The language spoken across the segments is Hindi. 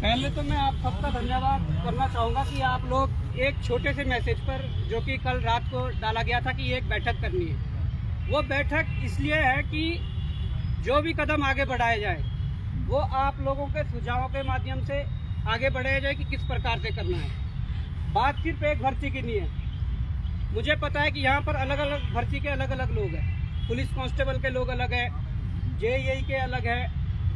पहले तो मैं आप सबका धन्यवाद करना चाहूँगा कि आप लोग एक छोटे से मैसेज पर, जो कि कल रात को डाला गया था कि एक बैठक करनी है, वो बैठक इसलिए है कि जो भी कदम आगे बढ़ाया जाए वो आप लोगों के सुझावों के माध्यम से आगे बढ़ाया जाए कि किस प्रकार से करना है। बात सिर्फ एक भर्ती की नहीं है। मुझे पता है कि यहाँ पर अलग अलग भर्ती के अलग अलग लोग हैं। पुलिस कांस्टेबल के लोग अलग हैं, जेईई के अलग हैं,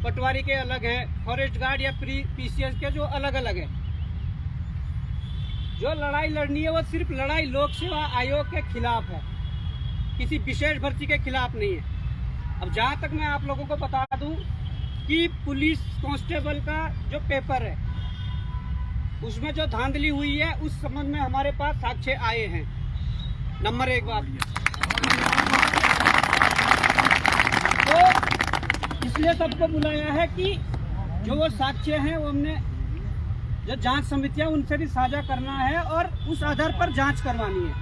पटवारी के अलग हैं, फॉरेस्ट गार्ड या पीसीएस के जो अलग अलग है। जो लड़ाई लड़नी है वो सिर्फ लड़ाई लोक सेवा आयोग के खिलाफ है, किसी विशेष भर्ती के खिलाफ नहीं है। अब जहाँ तक मैं आप लोगों को बता दूं कि पुलिस कांस्टेबल का जो पेपर है उसमें जो धांधली हुई है उस संबंध में हमारे पास साक्ष्य आए हैं। नंबर एक बात, तो इसलिए सबको बुलाया है कि जो वो साक्ष्य हैं वो हमने जो जांच समितियां उनसे भी साझा करना है और उस आधार पर जांच करवानी है।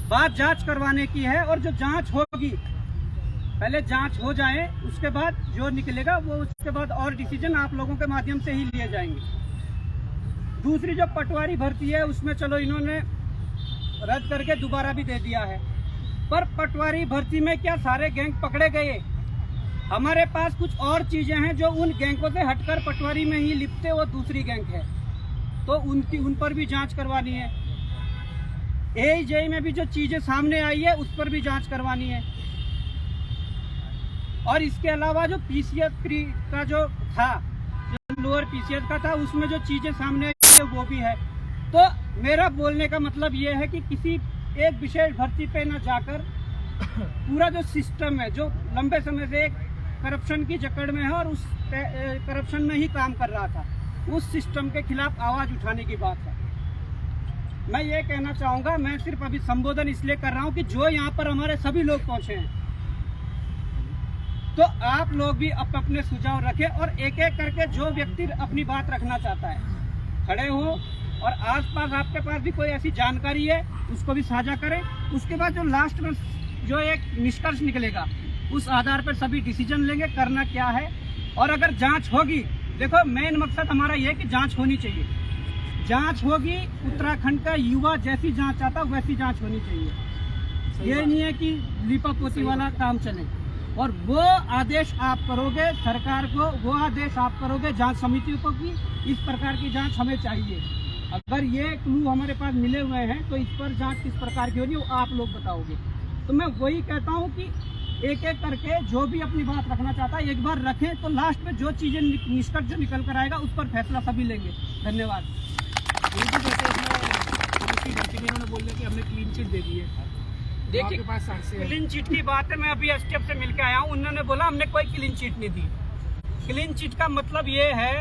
बात जांच करवाने की है और जो जांच होगी पहले जांच हो जाए, उसके बाद जो निकलेगा वो उसके बाद और डिसीजन आप लोगों के माध्यम से ही लिए जाएंगे। दूसरी जो पटवारी भर्ती है उसमें चलो इन्होंने रद्द करके दोबारा भी दे दिया है, पर पटवारी भर्ती में क्या सारे गैंग पकड़े गए? हमारे पास कुछ और चीजें हैं जो उन गैंगों से हटकर पटवारी में ही लिपटे वो दूसरी गैंग है, तो उन पर भी जांच करवानी है। एजेई में भी जो चीजें सामने आई है उस पर भी जांच करवानी है। और इसके अलावा जो पीसीएस का जो था, जो लोअर पीसीएस का था, उसमें जो चीजें सामने आई है वो भी है। तो मेरा बोलने का मतलब ये है कि किसी एक विशेष भर्ती पे न जाकर पूरा जो सिस्टम है जो लंबे समय से एक करप्शन की जकड़ में है और उस करप्शन में ही काम कर रहा था, उस सिस्टम के खिलाफ आवाज उठाने की बात है। मैं ये कहना चाहूंगा, मैं सिर्फ अभी संबोधन इसलिए कर रहा हूं कि जो यहाँ पर हमारे सभी लोग पहुंचे हैं, तो आप लोग भी अपने सुझाव रखें और एक एक करके जो व्यक्ति अपनी बात रखना चाहता है खड़े हो, और आसपास आपके पास भी कोई ऐसी जानकारी है उसको भी साझा करें। उसके बाद जो लास्ट में जो एक निष्कर्ष निकलेगा उस आधार पर सभी डिसीजन लेंगे करना क्या है। और अगर जांच होगी, देखो मेन मकसद हमारा ये है कि जांच होनी चाहिए। जांच होगी, उत्तराखंड का युवा जैसी जांच चाहता वैसी जांच होनी चाहिए। ये नहीं है कि लीपापोती वाला काम चले। और वो आदेश आप करोगे सरकार को, वो आदेश आप करोगे जांच समिति को कि इस प्रकार की जांच हमें चाहिए। अगर ये क्लू हमारे पास मिले हुए हैं तो इस पर जांच किस प्रकार की होगी वो आप लोग बताओगे। तो मैं वही कहता हूँ कि एक एक करके जो भी अपनी बात रखना चाहता है एक बार रखें, तो लास्ट में जो चीजें निष्कर्ष जो निकल कर आएगा उस पर फैसला सभी लेंगे। धन्यवाद। इन्होंने बोल दिया कि हमने क्लीन चिट दे दी है। देखिए, क्लीन चिट की बात है, मैं अभी एसटीएफ से मिलकर आया हूँ, उन्होंने बोला हमने कोई क्लीन चिट नहीं दी। क्लीन चिट का मतलब ये है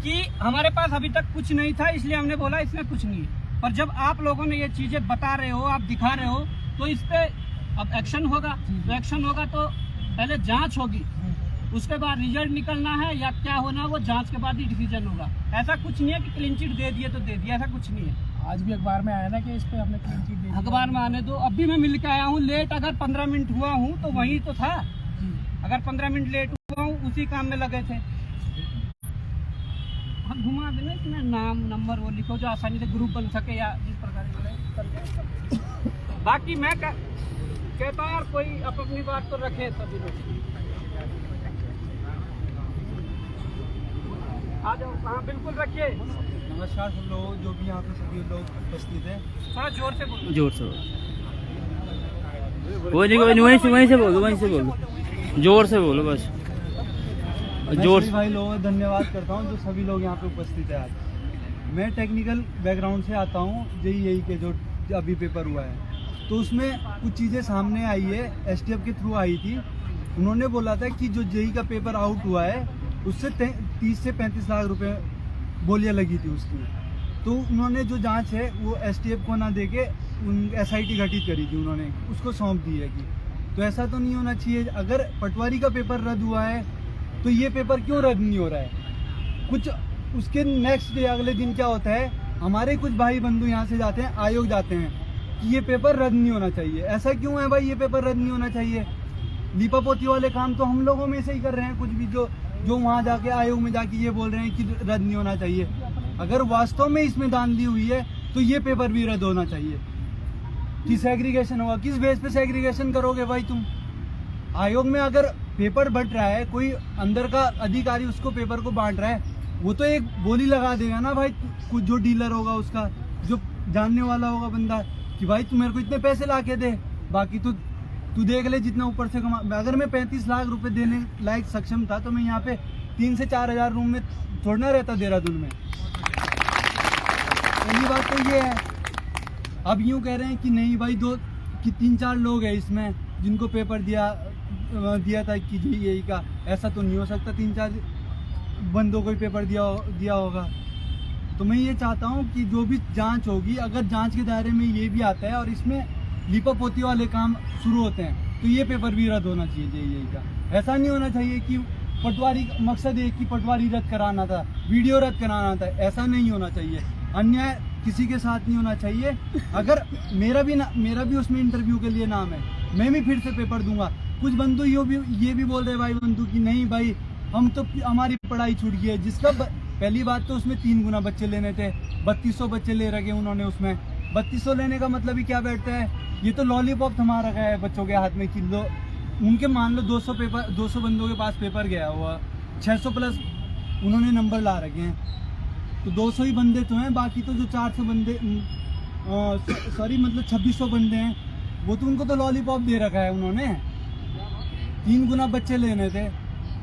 कि हमारे पास अभी तक कुछ नहीं था, इसलिए हमने बोला इसमें कुछ नहीं है। पर जब आप लोगों ने ये चीजें बता रहे हो, आप दिखा रहे हो, तो इस पे अब एक्शन होगा। तो एक्शन होगा तो पहले जांच होगी, उसके बाद रिजल्ट निकलना है या क्या होना है वो जांच के बाद ही डिसीजन होगा। ऐसा कुछ नहीं है कि क्लीन चिट दे दिए तो दे दिया, ऐसा कुछ नहीं है। आज भी अखबार में आया ना कि इस पे हमने क्लीन चिट दे दी। अखबार में आने दो, अभी मैं मिल के आया हूँ लेट। अगर 15 मिनट हुआ हूँ तो वही तो था। अगर 15 मिनट लेट हुआ हूँ उसी काम में लगे थे। हम घुमा देना, इसमें नाम नंबर वो लिखो जो आसानी से ग्रुप बन सके या जिस प्रकार से। बाकी मैं कहता हूँ यार कोई अपनी बात तो रखे सभी लोग। आ जाओ, हाँ बिल्कुल रखिए। नमस्कार सब लोग जो भी यहाँ पे सभी लोग उपस्थित हैं। थोड़ा जोर से बोलो। जोर से कोई नहीं वहीं से बोलो जोर से बोलो बस। जोर से भाई लोगों धन्यवाद करता हूँ जो सभी लोग यहाँ पे उपस्थित है। आज मैं टेक्निकल बैकग्राउंड से आता हूँ, जेईई के जो अभी पेपर हुआ है तो उसमें कुछ चीज़ें सामने आई है, एसटीएफ के थ्रू आई थी। उन्होंने बोला था कि जो जेईई का पेपर आउट हुआ है उससे 30 से 35 लाख रुपए बोलियां लगी थी उसकी। तो उन्होंने जो जांच है वो एसटीएफ को ना देके एसआईटी गठित करी थी, उन्होंने उसको सौंप दी है कि तो ऐसा तो नहीं होना चाहिए। अगर पटवारी का पेपर रद्द हुआ है तो ये पेपर क्यों रद्द नहीं हो रहा है? कुछ उसके नेक्स्ट डे अगले दिन क्या होता है, हमारे कुछ भाई बंधु यहाँ से जाते हैं, आयोग जाते हैं कि ये पेपर रद्द नहीं होना चाहिए। ऐसा क्यों है भाई, ये पेपर रद्द नहीं होना चाहिए? लीपापोती वाले काम तो हम लोगों में से ही कर रहे हैं, कुछ भी जो जो वहाँ जाके आयोग में जाके ये बोल रहे हैं कि रद्द नहीं होना चाहिए। अगर वास्तव में इसमें धांधली हुई है तो ये पेपर भी रद्द होना चाहिए। कि सेग्रीगेशन होगा, किस बेस पे सेग्रीगेशन करोगे भाई तुम? आयोग में अगर पेपर बंट रहा है, कोई अंदर का अधिकारी उसको पेपर को बांट रहा है, वो तो एक बोली लगा देगा ना भाई, कुछ जो डीलर होगा उसका, जो जानने वाला होगा बंदा, कि भाई तू मेरे को इतने पैसे ला के दे, बाकी तो तू देख ले जितना ऊपर से कमा। अगर मैं 35 लाख रुपए देने लायक सक्षम था तो मैं यहाँ पे 3 से 4 हजार रूम में छोड़ना रहता देहरादून में। पहली बात तो ये है। अब यूँ कह रहे हैं कि नहीं भाई 3-4 लोग हैं इसमें जिनको पेपर दिया था कि यही का, ऐसा तो नहीं हो सकता 3-4 बंदों को ही पेपर दिया होगा। तो मैं ये चाहता हूँ कि जो भी जांच होगी, अगर जांच के दायरे में ये भी आता है और इसमें लीपापोती वाले काम शुरू होते हैं तो ये पेपर भी रद्द होना चाहिए जेईई का। ऐसा नहीं होना चाहिए कि पटवारी, मकसद एक कि पटवारी रद्द कराना था, वीडियो रद्द कराना था, ऐसा नहीं होना चाहिए। अन्याय किसी के साथ नहीं होना चाहिए। अगर मेरा भी उसमें इंटरव्यू के लिए नाम है, मैं भी फिर से पेपर दूंगा। कुछ बंधु ये भी बोल रहे भाई बंधु कि नहीं भाई हम तो, हमारी पढ़ाई छूट गई है, जिसका पहली बात तो उसमें 3 गुना बच्चे लेने थे, 3200 बच्चे ले रखे उन्होंने। उसमें 3200 लेने का मतलब ही क्या बैठता है? ये तो लॉलीपॉप थमा रखा है बच्चों के हाथ में कि लो, उनके मान लो 200 बंदों के पास पेपर गया हुआ, 600 प्लस उन्होंने नंबर ला रखे हैं, तो 200 ही बंदे तो हैं, बाकी तो जो 400 बंदे मतलब 2600 बंदे हैं, वो तो उनको तो लॉलीपॉप दे रखा है उन्होंने। 3 गुना बच्चे लेने थे।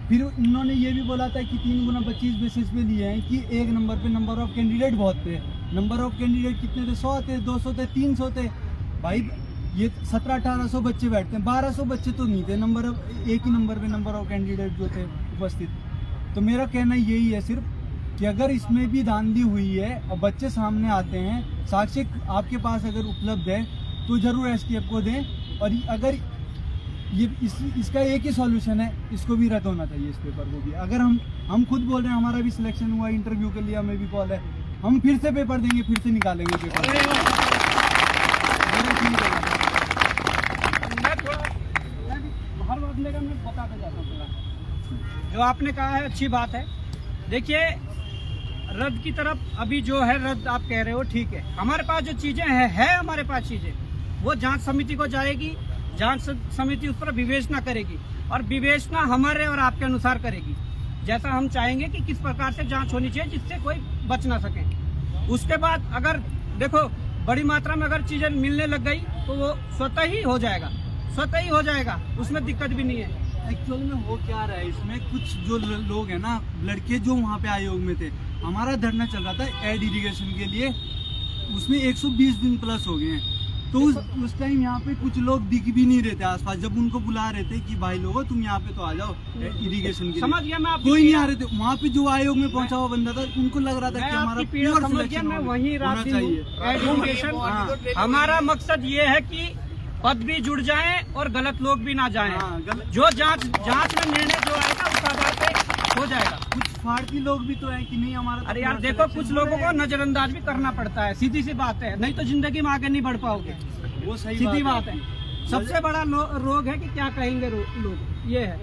फिर उन्होंने ये भी बोला था कि 3 गुना 25 बेसिस पे लिए हैं कि एक नंबर पे नंबर ऑफ कैंडिडेट बहुत थे। नंबर ऑफ कैंडिडेट कितने थे? 100 थे, 200 थे, 300 थे। भाई ये 1700-1800 बच्चे बैठते हैं, 1200 बच्चे तो नहीं थे एक ही नंबर पे नंबर ऑफ कैंडिडेट जो थे उपस्थित। तो मेरा कहना यही है सिर्फ कि अगर इसमें भी धांधली हुई है और बच्चे सामने आते हैं, साक्ष्य आपके पास अगर उपलब्ध है तो जरूर एसटीएफ को दें। और अगर ये इसका एक ही सॉल्यूशन है, इसको भी रद्द होना चाहिए, इस पेपर को भी। अगर हम खुद बोल रहे हैं हमारा भी सिलेक्शन हुआ इंटरव्यू के लिए, हमें भी कॉल है, हम फिर से पेपर देंगे, फिर से निकालेंगे पेपर। हर बदले का मैं बताता जाता हूँ। जो आपने कहा है अच्छी बात है। देखिए रद्द की तरफ अभी जो है, रद्द आप कह रहे हो ठीक है, हमारे पास जो चीजें है हमारे पास चीजें, वो जांच समिति को जाएगी, जांच समिति उस पर विवेचना करेगी और विवेचना हमारे और आपके अनुसार करेगी, जैसा हम चाहेंगे कि किस प्रकार से जांच होनी चाहिए जिससे कोई बच ना सके। उसके बाद अगर देखो बड़ी मात्रा में अगर चीजें मिलने लग गई तो वो स्वतः ही हो जाएगा, उसमें दिक्कत भी नहीं है। एक्चुअल में हो क्या रहा है इसमें, कुछ जो लोग हैं ना, लड़के जो वहाँ पे आयोग में थे, हमारा धरना चल रहा था एड इरिगेशन के लिए, उसमें 120 दिन प्लस हो गए हैं। तो उस टाइम यहाँ पे कुछ लोग दिख भी नहीं रहे थे आसपास, जब उनको बुला रहे थे कि भाई लोगों तुम यहाँ पे तो आ जाओ इरिगेशन के समझ गया मैं, कोई नहीं आ रहे थे। वहाँ पे जो आयोग में पहुंचा हुआ बंदा था, उनको लग रहा था कि हमारा प्योर सिलेक्शन होना चाहिए। हमारा मकसद ये है कि पद भी जुड़ जाएं और गलत लोग भी ना जाएं। जो जांच में निर्णय जो आएगा उस आधार पे हो जाएगा। कुछ फाड़ती लोग भी तो है कि नहीं हमारा, अरे यार देखो कुछ लोगों को नजरअंदाज भी करना पड़ता है, सीधी सी बात है, नहीं तो जिंदगी में आगे नहीं बढ़ पाओगे। वो सही सीधी बात है। सबसे बड़ा रोग है कि क्या कहेंगे लोग, ये है।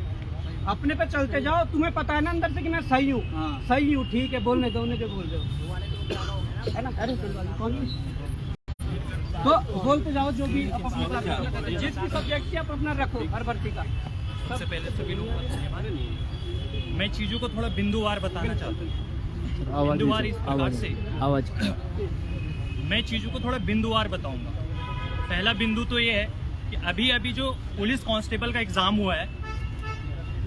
अपने पे चलते जाओ, तुम्हें पता है ना अंदर से कि मैं सही हूँ, सही हूँ, ठीक है, बोलने दो जो बोल रहे हो, है ना। अरे कौन तो बोलते जाओ जो भी जिस भी सब्जेक्ट की आप अपना रखो, हर भर्ती का। सबसे पहले सभी लोगों का धन्यवाद। मैं चीज़ों को थोड़ा बिंदुवार बताना चाहता हूँ। बिंदुवार इस प्रकार से मैं चीज़ों को थोड़ा बिंदुवार बताऊंगा। पहला बिंदु तो ये है कि अभी जो पुलिस कांस्टेबल का एग्जाम हुआ है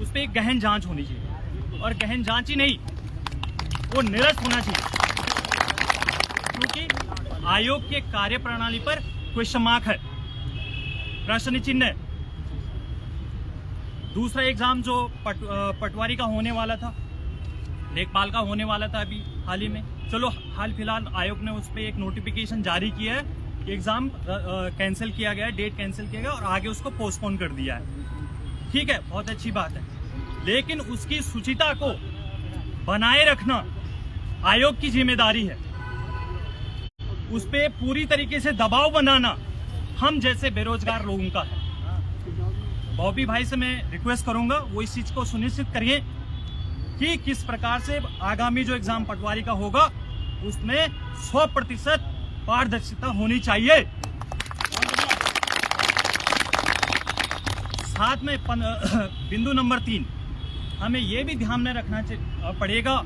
उस पर एक गहन जांच होनी चाहिए, और गहन जांच ही नहीं, वो निरस्त होना चाहिए, क्योंकि आयोग के कार्य प्रणाली पर क्वेश्चन मार्क है, प्रश्न चिन्ह है। दूसरा एग्जाम जो पटवारी का होने वाला था, लेखपाल का होने वाला था अभी हाल ही में, चलो हाल फिलहाल आयोग ने उस पर एक नोटिफिकेशन जारी किया है, एग्जाम कैंसिल किया गया है, डेट कैंसिल किया गया और आगे उसको पोस्टपोन कर दिया है। ठीक है, बहुत अच्छी बात है, लेकिन उसकी शुचिता को बनाए रखना आयोग की जिम्मेदारी है। उस पर पूरी तरीके से दबाव बनाना हम जैसे बेरोजगार लोगों का है। बॉबी भाई से मैं रिक्वेस्ट करूंगा वो इस चीज को सुनिश्चित करिए कि किस प्रकार से आगामी जो एग्जाम पटवारी का होगा उसमें 100% पारदर्शिता होनी चाहिए। साथ में बिंदु नंबर 3, हमें यह भी ध्यान में रखना पड़ेगा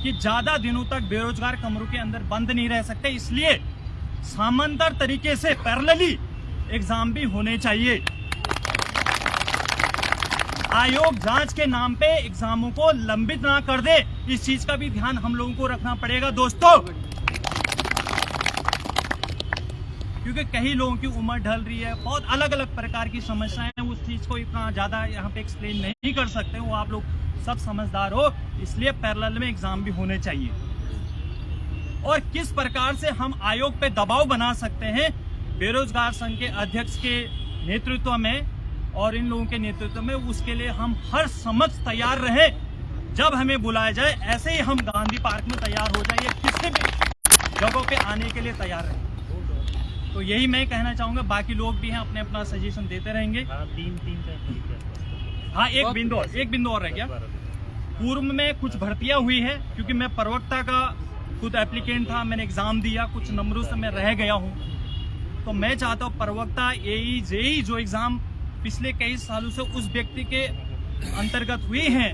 कि ज्यादा दिनों तक बेरोजगार कमरों के अंदर बंद नहीं रह सकते, इसलिए समांतर तरीके से पैरेलली एग्जाम भी होने चाहिए। आयोग जांच के नाम पे एग्जामों को लंबित ना कर दे, इस चीज का भी ध्यान हम लोगों को रखना पड़ेगा दोस्तों, क्योंकि कई लोगों की उम्र ढल रही है, बहुत अलग अलग प्रकार की समस्याएं हैं, उस चीज को इतना ज्यादा यहाँ पे एक्सप्लेन नहीं कर सकते, वो आप लोग सब समझदार हो, इसलिए पैरेलल में एग्जाम भी होने चाहिए। और किस प्रकार से हम आयोग पे दबाव बना सकते हैं बेरोजगार संघ के अध्यक्ष के नेतृत्व में और इन लोगों के नेतृत्व में, उसके लिए हम हर समझ तैयार रहे। जब हमें बुलाया जाए ऐसे ही हम गांधी पार्क में तैयार हो जाइए, किसी भी जगहों पे आने के लिए तैयार रहे। तो यही मैं कहना चाहूंगा, बाकी लोग भी हैं अपने अपना सजेशन देते रहेंगे। हाँ, एक बिंदु और रह गया। पूर्व में कुछ भर्तियां हुई है, क्योंकि मैं प्रवक्ता का खुद एप्लीकेंट था, मैंने एग्जाम दिया, कुछ नंबरों से मैं रह गया हूं, तो मैं चाहता हूं प्रवक्ता, एई, जेई जो एग्जाम पिछले कई सालों से उस व्यक्ति के अंतर्गत हुई हैं,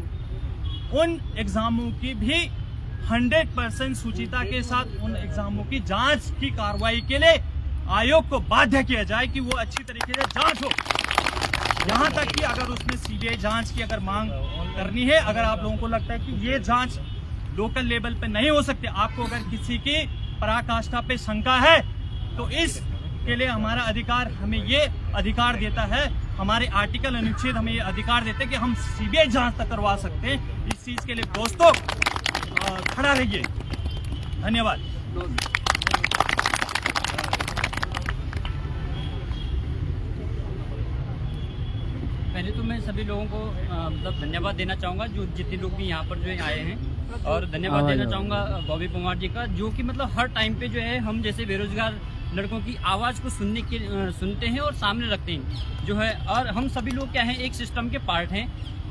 उन एग्जामों की भी 100% सुचिता के साथ उन एग्जामों की जांच की कार्रवाई के लिए आयोग को बाध्य किया जाए कि वो अच्छी तरीके से जांच हो। यहाँ तक कि अगर उसमें सीबीआई जांच की अगर मांग करनी है, अगर आप लोगों को लगता है कि ये जांच लोकल लेवल पे नहीं हो सकती, आपको अगर किसी की पराकाष्ठा पे शंका है, तो इस के लिए हमारा अधिकार हमें ये अधिकार देता है, हमारे आर्टिकल अनुच्छेद हमें ये अधिकार देते हैं कि हम सीबीआई जांच तक करवा सकते हैं। इस चीज के लिए दोस्तों खड़ा रहिए। धन्यवाद। पहले तो मैं सभी लोगों को मतलब धन्यवाद देना चाहूँगा, जो जितने लोग भी यहाँ पर जो है आए हैं, और धन्यवाद देना चाहूँगा बॉबी पंवार जी का, जो कि मतलब हर टाइम पे जो है हम जैसे बेरोजगार लड़कों की आवाज़ को सुनते हैं और सामने रखते हैं जो है। और हम सभी लोग क्या हैं, एक सिस्टम के पार्ट हैं,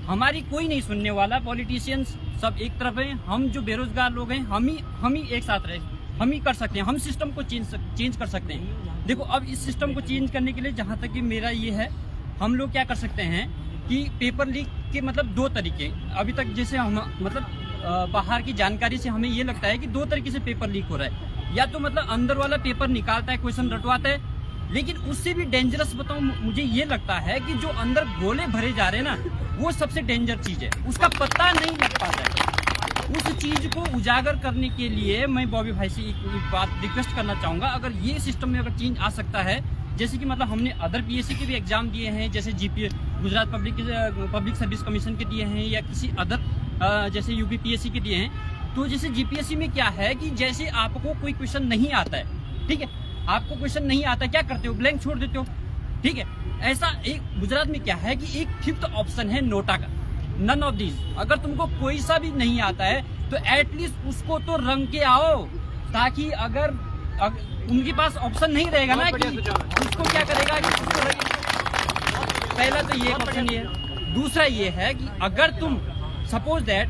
हमारी कोई नहीं सुनने वाला, पॉलिटिशियंस सब एक तरफ हैं, हम जो बेरोजगार लोग हैं हम ही एक साथ रहे, हम ही कर सकते हैं, हम सिस्टम को चेंज कर सकते हैं। देखो, अब इस सिस्टम को चेंज करने के लिए जहाँ तक कि मेरा ये है, हम लोग क्या कर सकते हैं कि पेपर लीक के मतलब 2 तरीके अभी तक, जैसे हम मतलब बाहर की जानकारी से हमें ये लगता है कि 2 तरीके से पेपर लीक हो रहा है। या तो मतलब अंदर वाला पेपर निकालता है, क्वेश्चन रटवाता है, लेकिन उससे भी डेंजरस बताऊं, मुझे ये लगता है कि जो अंदर गोले भरे जा रहे हैं ना, वो सबसे डेंजर चीज है, उसका पता नहीं लग पाता है। उस चीज को उजागर करने के लिए मैं बॉबी भाई से एक बात रिक्वेस्ट करना चाहूंगा, अगर ये सिस्टम में अगर चेंज आ सकता है, जैसे कि मतलब हमने अदर पीएससी के भी एग्जाम दिए हैं, जैसे गुजरात पब्लिक सर्विस कमीशन के दिए हैं, या किसी अदर जैसे यूपी पीएससी के दिए हैं। तो जैसे जीपीएससी में क्या है कि जैसे आपको कोई क्वेश्चन नहीं आता है, ठीक है, आपको क्वेश्चन नहीं आता है, क्या करते हो, ब्लैंक छोड़ देते हो, ठीक है। ऐसा एक गुजरात में क्या है कि एक 5th ऑप्शन है नोटा का, नन ऑफ दीज। अगर तुमको कोई सा भी नहीं आता है तो एटलीस्ट उसको तो रंग के आओ, ताकि अगर उनके पास ऑप्शन नहीं रहेगा ना कि उसको क्या करेगा कि पहला तो ये ऑप्शन ये है। दूसरा ये है कि अगर तुम सपोज दैट,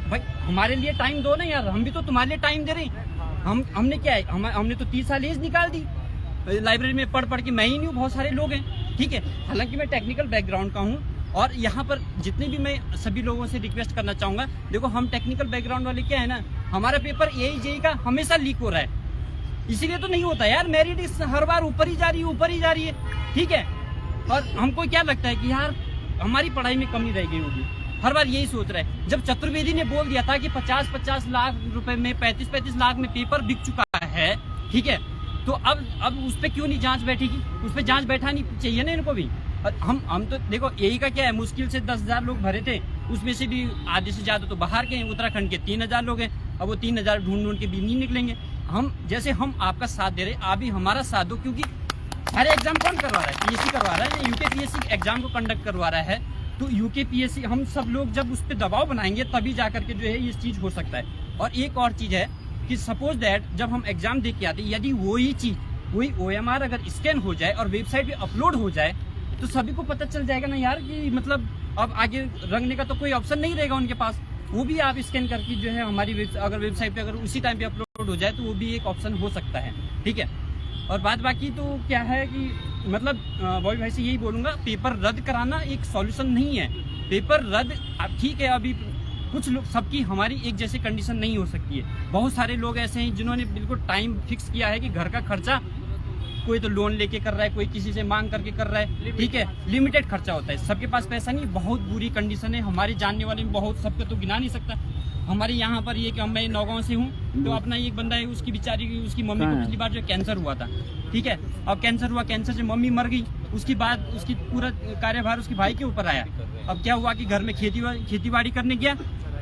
भाई हमारे लिए टाइम दो ना यार, हम भी तो तुम्हारे लिए टाइम दे रहे हैं। हमने क्या है, हमने तो 30 साल एज निकाल दी लाइब्रेरी में पढ़ के, मैं ही नहीं हूँ, बहुत सारे लोग हैं, ठीक है। हालांकि मैं टेक्निकल बैकग्राउंड का हूँ, और यहाँ पर जितने भी मैं सभी लोगों से रिक्वेस्ट करना चाहूंगा, देखो हम टेक्निकल बैकग्राउंड वाले क्या है ना, हमारा पेपर एई जेई का हमेशा लीक हो रहा है, इसीलिए तो नहीं होता यार, मेरिट हर बार ऊपर ही जा रही है, ठीक है। और हमको क्या लगता है कि यार हमारी पढ़ाई में कमी रह गई होगी, हर बार यही सोच रहा है। जब चतुर्वेदी ने बोल दिया था कि 50-50 लाख रुपए में 35-35 लाख में पेपर बिक चुका है, ठीक है, तो अब उस पर क्यों नहीं जांच बैठेगी, उस पर जांच बैठानी चाहिए ना इनको भी। और हम तो देखो, यही का क्या है, मुश्किल से 10,000 लोग भरे थे, उसमें से भी आधे से ज्यादा तो बाहर के हैं, उत्तराखंड के 3,000 लोग हैं, अब वो 3,000 ढूंढ के भी नहीं निकलेंगे। हम जैसे हम आपका साथ दे रहे, आप भी हमारा साथ दो, क्योंकि सारे एग्जाम कौन करवा रहा है, पीएससी करवा रहा है, यूके पीएससी एग्जाम को कंडक्ट करवा रहा है। तो यूके पीएससी, हम सब लोग जब उस पर दबाव बनाएंगे तभी जाकर के जो है ये चीज हो सकता है। और एक और चीज है कि सपोज दैट जब हम एग्जाम दे के आते, यदि वही चीज, वही OMR अगर स्कैन हो जाए और वेबसाइट पे अपलोड हो जाए, तो सभी को पता चल जाएगा ना यार कि मतलब अब आगे रंगने का तो कोई ऑप्शन नहीं रहेगा उनके पास। वो भी आप स्कैन करके जो है हमारी अगर वेबसाइट पे अगर उसी टाइम पे अपलोड हो जाए तो वो भी एक ऑप्शन हो सकता है, ठीक है। और बात बाकी तो क्या है कि मतलब बॉबी भाई से यही बोलूँगा, पेपर रद्द कराना एक सॉल्यूशन नहीं है। पेपर रद्द ठीक है, अभी कुछ लोग सबकी हमारी एक जैसी कंडीशन नहीं हो सकती है। बहुत सारे लोग ऐसे हैं जिन्होंने बिल्कुल टाइम फिक्स किया है कि घर का खर्चा कोई तो लोन लेके कर रहा है, कोई किसी से मांग करके कर रहा है, ठीक है। लिमिटेड खर्चा होता है, सबके पास पैसा नहीं। बहुत बुरी कंडीशन है, हमारे जानने वाले में बहुत, सबके तो गिना नहीं सकता। हमारे यहाँ पर ये कि मैं नौगांव से हूँ, तो अपना एक बंदा है, उसकी बेचारी उसकी मम्मी को पिछली बार जो कैंसर हुआ था, ठीक है। अब कैंसर हुआ, कैंसर से मम्मी मर गई, उसके बाद उसकी पूरा कार्यभार उसके भाई के ऊपर आया। अब क्या हुआ कि घर में खेती बाड़ी करने गया,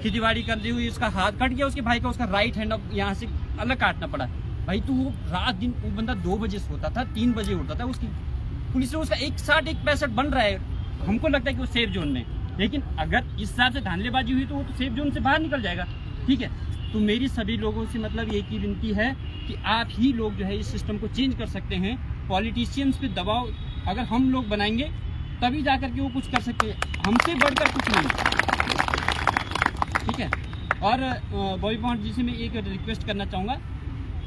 खेती बाड़ी करते हुए उसका हाथ कट गया उसके भाई का, उसका राइट हैंड अब यहाँ से अलग काटना पड़ा। भाई तो वो रात दिन वो बंदा 2 बजे सोता था, 3 बजे उठता था। उसकी पुलिस ने उसका 1.60-1.65 बन रहा है। हमको लगता है कि वो सेफ जोन में, लेकिन अगर इस हिसाब से धांधलेबाजी हुई तो वो तो सेफ जोन से बाहर निकल जाएगा, ठीक है। तो मेरी सभी लोगों से मतलब एक ही विनती है कि आप ही लोग जो है इस सिस्टम को चेंज कर सकते हैं। पॉलिटिशियंस पे दबाव अगर हम लोग बनाएंगे तभी जाकर के वो कुछ कर सकते हैं, हमसे बढ़कर कुछ नहीं, ठीक है। और बॉबी पवार जी से मैं एक रिक्वेस्ट करना चाहूँगा,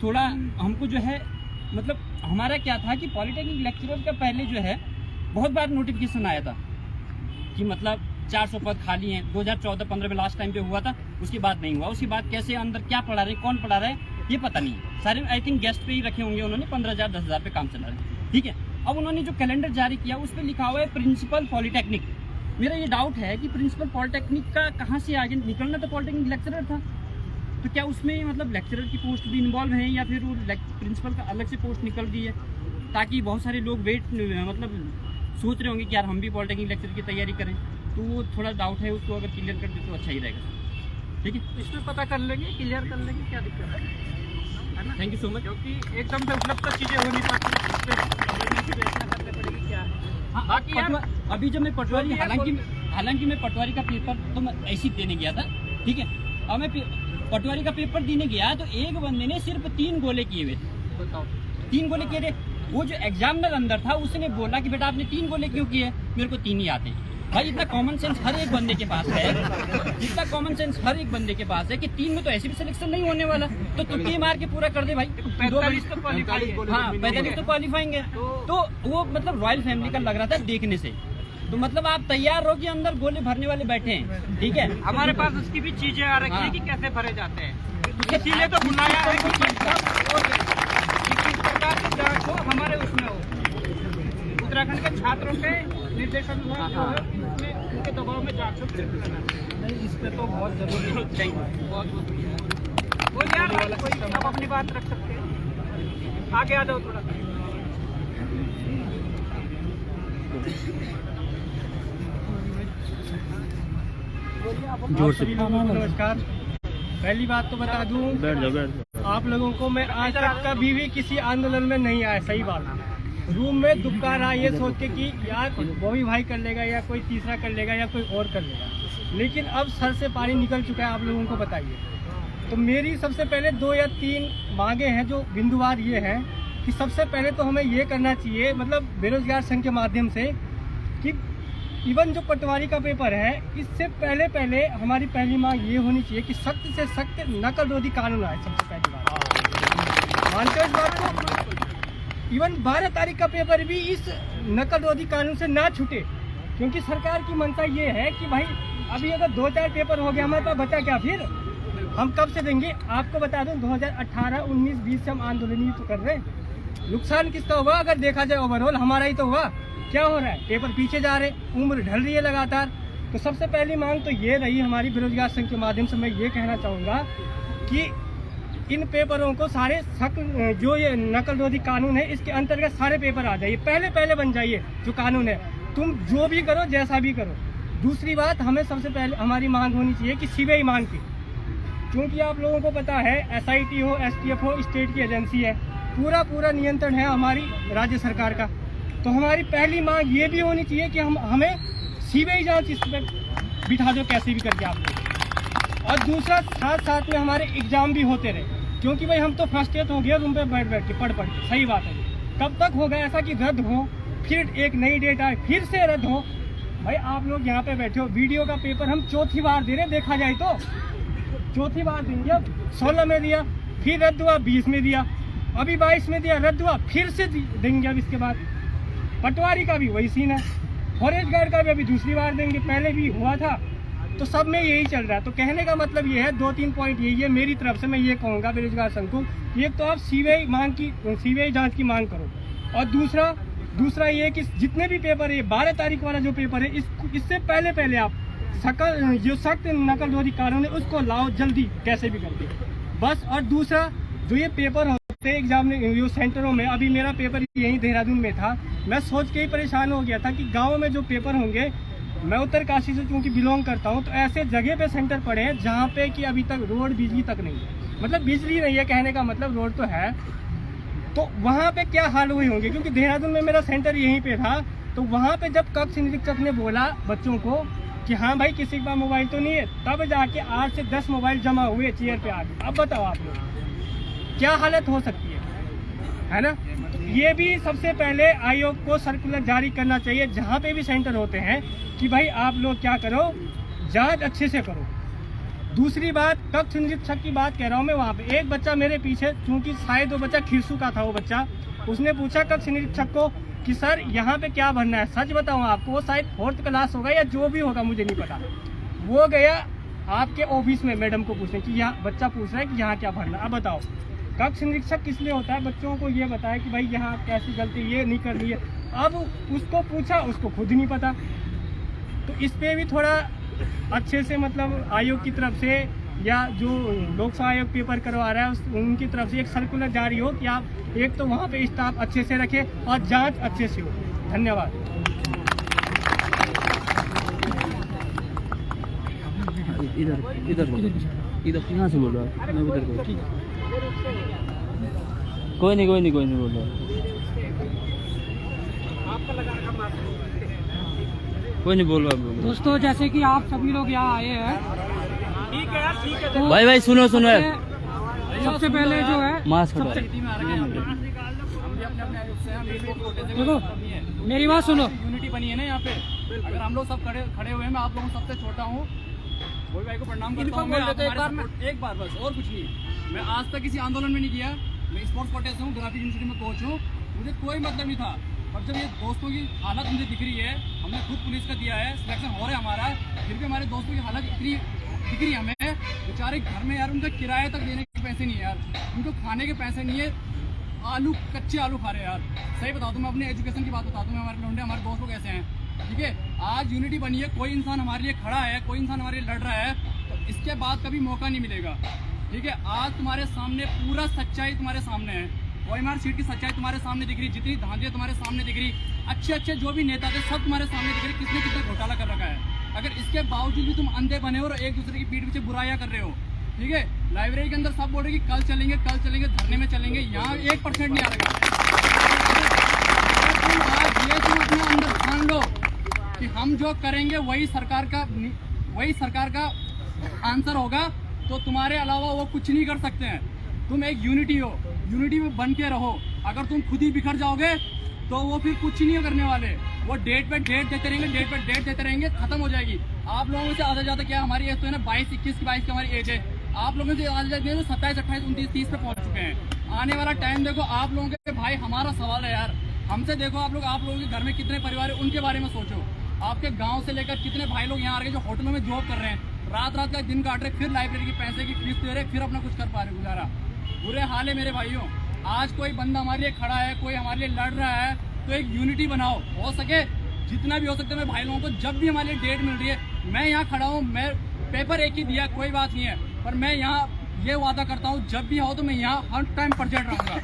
थोड़ा हमको जो है मतलब हमारा क्या था कि पॉलिटेक्निक लेक्चरर का पहले जो है बहुत बार नोटिफिकेशन आया था कि मतलब 400 पद खाली हैं। 2014-15 में लास्ट टाइम पे हुआ था, उसके बाद नहीं हुआ। उसके बाद कैसे अंदर क्या पढ़ा रहे, कौन पढ़ा रहा है ये पता नहीं है। सारे आई थिंक गेस्ट पे ही रखे होंगे उन्होंने, 15,000 10,000 पे काम चला रहे हैं, ठीक है। अब उन्होंने जो कैलेंडर जारी किया उस पर लिखा हुआ है प्रिंसिपल पॉलिटेक्निक। मेरा ये डाउट है कि प्रिंसिपल पॉलिटेक्निक का कहाँ से आगे निकलना, तो पॉलिटेक्निक लेक्चरर था, तो क्या उसमें मतलब लेक्चरर की पोस्ट भी इन्वॉल्व है या फिर वो प्रिंसिपल का अलग से पोस्ट निकल गई है? ताकि बहुत सारे लोग मतलब सोच रहे होंगे कि यार हम भी पॉलिटेक्निक लेक्चर की तैयारी करें, तो वो थोड़ा डाउट है, उसको अगर क्लियर कर दे तो अच्छा ही रहेगा, ठीक है। इसमें पता कर लेंगे, क्लियर कर लेंगे, क्या दिक्कत है ना। Thank you so much. क्योंकि एकदम से उपलब्ध चीज़ें हो नहीं पाती, करने पड़ेगी क्या है। हाँ, बाकी यार अभी जब मैं पटवारी, हालांकि मैं पटवारी का पेपर तो मैं ऐसे ही देने गया था, ठीक है। अब मैं पटवारी का पेपर देने गया तो एक बंदे ने सिर्फ 3 गोले किए हुए थे, बताओ 3 गोले किए थे। वो जो एग्जामिनर अंदर था उसने बोला कि बेटा आपने 3 गोले क्यों किए? मेरे को 3 ही आते हैं। भाई इतना कॉमन सेंस हर एक बंदे के पास है, जितना कॉमन सेंस हर एक बंदे के पास है कि 3 में तो ऐसे भी सिलेक्शन नहीं होने वाला, तो तुक्के मार के पूरा कर दे भाई। 45 तो क्वालिफाई है। हाँ 45 तो क्वालिफाइंग है, तो वो मतलब रॉयल फैमिली का लग रहा था देखने से। तो मतलब आप तैयार रहो कि अंदर गोले भरने वाले बैठे हैं, ठीक है। हमारे पास उसकी भी चीजें आ रखी है कि कैसे भरे जाते हैं, इसीलिए तो बुलाया है कि किस प्रकार की जांच हो हमारे उसमें हो। उत्तराखंड के छात्रों के निर्देशन जो है उनके दबाव में जांच हो। इस पे तो बहुत जरूरी चाहिए, बहुत बोल यार कोई आप अपनी बात रख सकते हैं, आगे आ जाओ थोड़ा। जोर से नमस्कार। पहली बात तो बता दूं, आप लोगों को मैं आज तक कभी भी किसी आंदोलन में नहीं आया, सही बात। रूम में दुबका रहा ये सोच के कि यार बॉबी भाई कर लेगा या कोई तीसरा कर लेगा या कोई और कर लेगा, लेकिन अब सर से पानी निकल चुका है। आप लोगों को बताइए, तो मेरी सबसे पहले 2 या 3 मांगे हैं जो बिंदुवार ये हैं कि सबसे पहले तो हमें ये करना चाहिए, मतलब बेरोजगार संघ के माध्यम से, कि इवन जो पटवारी का पेपर है इससे पहले हमारी पहली मांग ये होनी चाहिए कि सख्त से सख्त नकल रोधी कानून आए। सबसे पहली बात मानते हो इस बात को, इवन 12 तारीख का पेपर भी इस नकल रोधी कानून से ना छूटे, क्योंकि सरकार की मंशा ये है कि भाई अभी अगर 2-4 पेपर हो गया हमारे पास बचा क्या, फिर हम कब से देंगे? आपको बता दूं 2018, 19, 20 से हम आंदोलन ही तो कर रहे हैं। नुकसान किसका हुआ? अगर देखा जाए ओवरऑल हमारा ही तो हुआ। क्या हो रहा है? पेपर पीछे जा रहे, उम्र ढल रही है लगातार। तो सबसे पहली मांग तो ये रही हमारी बेरोजगार संघ के माध्यम से। मैं ये कहना चाहूँगा कि इन पेपरों को सारे जो ये नकल रोधी कानून है इसके अंतर्गत सारे पेपर आ जाइए, पहले बन जाइए जो कानून है। तुम जो भी करो, जैसा भी करो। दूसरी बात, हमें सबसे पहले हमारी मांग होनी चाहिए कि सीबीआई मांग की, क्योंकि आप लोगों को पता है SIT हो, STF हो, स्टेट की एजेंसी है, पूरा नियंत्रण है हमारी राज्य सरकार का। तो हमारी पहली मांग ये भी होनी चाहिए कि हमें सीबीआई जांच इस पर बिठा दो कैसे भी करके आप लोग। और दूसरा, साथ में हमारे एग्जाम भी होते रहे, क्योंकि भाई हम तो फ्रस्ट्रेट हो गए रूम पे बैठ के पढ़ के। सही बात है। कब तक होगा ऐसा कि रद्द हो, फिर एक नई डेट आए, फिर से रद्द हो, भाई आप लोग यहाँ पे बैठे हो, वीडियो का पेपर हम चौथी बार दे रहे, देखा जाए तो चौथी बार देंगे। अब 16 में दिया, फिर रद्द हुआ, 20 में दिया, अभी 22 में दिया, रद्द हुआ, फिर से देंगे। अब इसके बाद पटवारी का भी वही सीन है, फॉरेस्ट गार्ड का भी अभी दूसरी बार देंगे, पहले भी हुआ था। तो सब में यही चल रहा है। तो कहने का मतलब ये है, 2-3 पॉइंट यही है मेरी तरफ से। मैं ये कहूँगा बेरोजगार संघ को, एक तो आप सीबीआई जांच की मांग करो, और दूसरा ये कि जितने भी पेपर है, 12 तारीख वाला जो पेपर है, इससे पहले आप जो सख्त नकलरोधी कानून है उसको लाओ जल्दी, कैसे भी करके बस। और दूसरा, जो ये पेपर होते हैं एग्जाम जो सेंटरों में, अभी मेरा पेपर यहीं देहरादून में था, मैं सोच के ही परेशान हो गया था कि गाँव में जो पेपर होंगे, मैं उत्तरकाशी से चूंकि बिलोंग करता हूं, तो ऐसे जगह पे सेंटर पड़े हैं जहां पे कि अभी तक रोड, बिजली तक नहीं है। मतलब बिजली नहीं है, कहने का मतलब रोड तो है, तो वहां पे क्या हाल हुए होंगे। क्योंकि देहरादून में मेरा सेंटर यहीं पे था, तो वहां पे जब कक्ष निरीक्षक ने बोला बच्चों को कि हाँ भाई किसी के पास मोबाइल तो नहीं है, तब जाके 8 से 10 मोबाइल जमा हुए चेयर पे आके। अब बताओ आप लोग क्या हालत हो सकती है ना। ये भी सबसे पहले आयोग को सर्कुलर जारी करना चाहिए जहाँ पे भी सेंटर होते हैं कि भाई आप लोग क्या करो, जांच अच्छे से करो। दूसरी बात, कक्ष निरीक्षक की बात कह रहा हूँ मैं। वहाँ पे एक बच्चा मेरे पीछे, चूंकि शायद वो बच्चा खिरसू का था, वो बच्चा, उसने पूछा कक्ष निरीक्षक को कि सर यहाँ पे क्या भरना है। सच बताऊँ आपको, वो शायद 4th क्लास होगा या जो भी होगा, मुझे नहीं पता। वो गया आपके ऑफिस में मैडम को पूछने कि यहाँ बच्चा पूछ रहा है कि यहाँ क्या भरना। अब बताओ, कक्ष निरीक्षक किस लिए होता है? बच्चों को ये बताया कि भाई यहाँ कैसी गलती ये नहीं करनी है। अब उसको पूछा, उसको खुद नहीं पता। तो इस पे भी थोड़ा अच्छे से, मतलब आयोग की तरफ से या जो लोकसेवा आयोग पेपर करवा रहा है उनकी तरफ से एक सर्कुलर जारी हो कि आप एक तो वहाँ पे स्टाफ अच्छे से रखें और जांच अच्छे से हो। धन्यवाद। इधर कहाँ से बोल रहा है? मैं उधर को। ठीक है, कोई नहीं बोल रहा, कोई नहीं बोल रहा। दोस्तों, जैसे कि आप सभी लोग यहाँ आए हैं, ठीक है यार, ठीक है। तो भाई सुनो सबसे पहले जो है, मास्क हटाओ। देखो मेरी बात सुनो। यूनिटी बनी है ना यहाँ पे, अगर हम लोग सब खड़े हुए हैं, मैं आप लोगों सबसे छोटा हूँ, कोई भाई को प्रणाम करता हूँ। एक बार बस, और कुछ नहीं। मैं आज तक किसी आंदोलन में नहीं किया। मैं स्पोर्ट्स कोटे से हूँ, ग्राफिक यूनिवर्सिटी में कोच हूँ, मुझे कोई मतलब नहीं था। और जब ये दोस्तों की हालत मुझे दिख रही है, हमने खुद पुलिस का दिया है, सिलेक्शन हो रहा है हमारा, फिर भी हमारे दोस्तों की हालत इतनी दिख रही है हमें। बेचारे घर में यार उनका किराया तक देने के पैसे नहीं है यार, उनको खाने के पैसे नहीं है, कच्चे आलू खा रहे हैं यार। सही बताओ तो मैं अपने एजुकेशन की बात बताता हूँ, हमारे लौंडे, हमारे दोस्त लोग ऐसे हैं, ठीक है। आज यूनिटी बनी है, कोई इंसान हमारे लिए खड़ा है, कोई इंसान हमारे लिए लड़ रहा है, तो इसके बाद कभी मौका नहीं मिलेगा, ठीक है। आज तुम्हारे सामने पूरा सच्चाई तुम्हारे सामने है, OMR सीट की सच्चाई तुम्हारे सामने दिख रही, जितनी धांधलियां तुम्हारे सामने दिख रही, अच्छे जो भी नेता थे सब तुम्हारे सामने दिख रहे, किसने कितना घोटाला कर रखा है। अगर इसके बावजूद भी तुम अंधे बने हो और एक दूसरे की पीठ पीछे बुराइयां कर रहे हो, ठीक है। लाइब्रेरी के अंदर सब बोल रहे कि कल चलेंगे, धरने में चलेंगे, यहाँ 1% नहीं आ रहा। तुम अपने अंदर ठान लो कि हम जो करेंगे वही सरकार का आंसर होगा, तो तुम्हारे अलावा वो कुछ नहीं कर सकते हैं। तुम एक यूनिटी हो, यूनिटी में बन के रहो। अगर तुम खुद ही बिखर जाओगे तो वो फिर कुछ नहीं करने वाले, वो डेट पे डेट देते रहेंगे, खत्म हो जाएगी। आप लोगों से आधा ज़्यादा क्या, हमारी एज तो है ना 22-21 की हमारी एज है, आप लोगों से आधा ज़्यादा 27, 28, 29, 30 पे पहुंच चुके हैं। आने वाला टाइम देखो आप लोगों के, भाई हमारा सवाल है यार, हमसे देखो आप लोगों के घर में कितने परिवार है, उनके बारे में सोचो। आपके गाँव से लेकर कितने भाई लोग यहाँ आ रहे जो होटलों में जॉब कर रहे हैं, रात का दिन काट रहे, फिर लाइब्रेरी की पैसे की फीस दे रहे, फिर अपना कुछ कर पा रहे गुजारा। बुरे हाल है मेरे भाइयों। आज कोई बंदा हमारे लिए खड़ा है, कोई हमारे लिए लड़ रहा है, तो एक यूनिटी बनाओ, हो सके जितना भी हो सकता है। मैं भाई लोगों को जब भी हमारे लिए डेट मिल रही है, मैं यहाँ खड़ा हूँ, मैं पेपर एक ही दिया, कोई बात नहीं है, पर मैं यहाँ ये वादा करता हूँ जब भी आओ तो मैं यहाँ हर टाइम प्रेजेंट रहूँगा।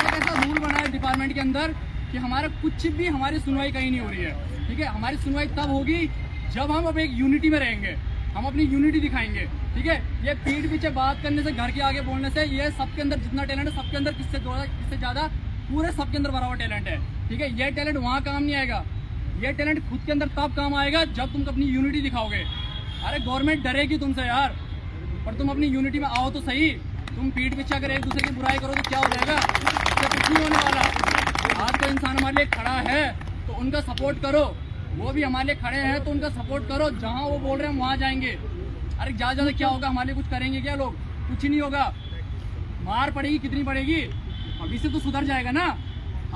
एक ऐसा रूल बना है डिपार्टमेंट के अंदर कि हमारा कुछ भी, हमारी सुनवाई कहीं नहीं हो रही है, ठीक है। हमारी सुनवाई तब होगी जब हम अब एक यूनिटी में रहेंगे, हम अपनी यूनिटी दिखाएंगे, ठीक है। ये पीठ पीछे बात करने से, घर के आगे बोलने से, ये सबके अंदर जितना टैलेंट है, सबके अंदर किससे ज़्यादा पूरे सबके अंदर भरा हुआ टैलेंट है, ठीक है। ये टैलेंट वहाँ काम नहीं आएगा, ये टैलेंट खुद के अंदर तब काम आएगा जब तुम अपनी यूनिटी दिखाओगे। अरे गवर्नमेंट डरेगी तुमसे यार, पर तुम अपनी यूनिटी में आओ तो सही। तुम पीठ पीछे अगर एक दूसरे की बुराई करो तो क्या हो जाएगा, इससे कुछ नहीं होने वाला। आज तो इंसान हमारे लिए खड़ा है तो उनका सपोर्ट करो, वो भी हमारे लिए खड़े हैं तो उनका सपोर्ट करो। जहाँ वो बोल रहे हैं वहाँ जाएंगे। अरे ज्यादा क्या होगा, हमारे लिए कुछ करेंगे क्या लोग? कुछ नहीं होगा। मार पड़ेगी, कितनी पड़ेगी, भविष्य तो सुधर जाएगा ना,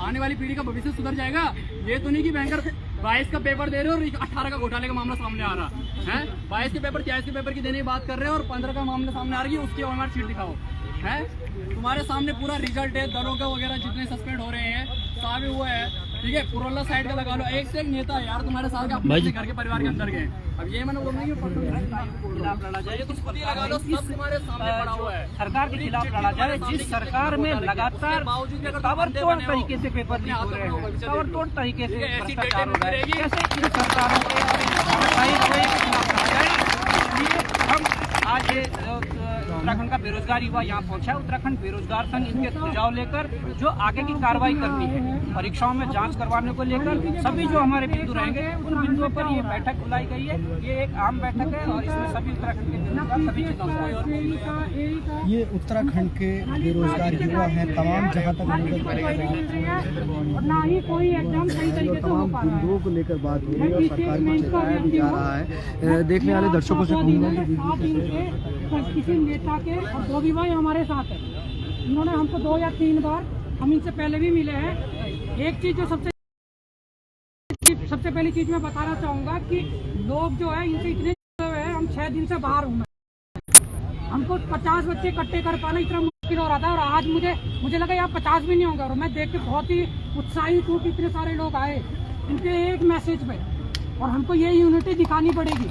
आने वाली पीढ़ी का भविष्य सुधर जाएगा। ये तो नहीं कि बैंकर 22 का पेपर दे रहे हो और 18 का घोटाले का मामला सामने आ रहा है। 22 के पेपर 23 के पेपर की देने की बात कर रहे हो और 15 का मामला सामने आ रही है, उसकी ओएमआर शीट दिखाओ है। तुम्हारे सामने पूरा रिजल्ट है, दरोगा वगैरह जितने सस्पेंड हो रहे हैं सारे हुए हैं। ठीक है, पुरोला साइड का लगा लो, एक से एक नेता है यार तुम्हारे साथ अपने घर के परिवार के अंदर गए। अब ये मैंने बोलना है खिलाफ लड़ा जाए, तुम खुद ही लगा लो, सब तुम्हारे सामने पड़ा हुआ है। सरकार के खिलाफ लड़ा जाए, जिस सरकार में लगातार ताबड़तोड़ तरीके से पेपर लीक हो रहे हैं, ताबड़तोड़ तरीके से भ्रष्टाचार हो रहा है, कैसे इन सरकारों के खिलाफ लड़ा जाए। इसलिए हम आज ये उत्तराखंड का बेरोजगार युवा यहाँ पहुंचा है। उत्तराखंड बेरोजगार संघ इनके सुझाव लेकर जो आगे की कार्रवाई करनी है, परीक्षाओं में जांच करवाने को लेकर सभी जो हमारे बिंदु रहेंगे उन बिंदुओं पर ये बैठक बुलाई गई है। ये एक आम बैठक है और इसमें सभी उत्तराखंड के बेरोजगार सभी चीजों ये उत्तराखंड के बेरोजगार युवा हैं, तमाम जहाँ तक मदद ना ही कोई एग्जाम सही तरीके से हो पा रहा है। बिंदुओं को लेकर बात हो रही है और सरकार को चेताया भी जा रहा है। देखने वाले दर्शकों से कहूँगा कि किसी नेता के और गोभी भाई हमारे साथ है, इन्होंने हमको 2 या 3 बार, हम इनसे पहले भी मिले हैं। एक चीज जो सबसे पहली चीज मैं बताना चाहूंगा कि लोग जो है इनसे इतने जुड़े हुए हैं, हम 6 दिन से बाहर हूँ। हमको 50 बच्चे इकट्ठे कर पाना इतना मुश्किल हो रहा था और आज मुझे लगा यहाँ 50 भी नहीं होगा। और मैं देख के बहुत ही उत्साहित हूँ कि इतने सारे लोग आए उनके एक मैसेज पे, और हमको ये यूनिटी दिखानी पड़ेगी।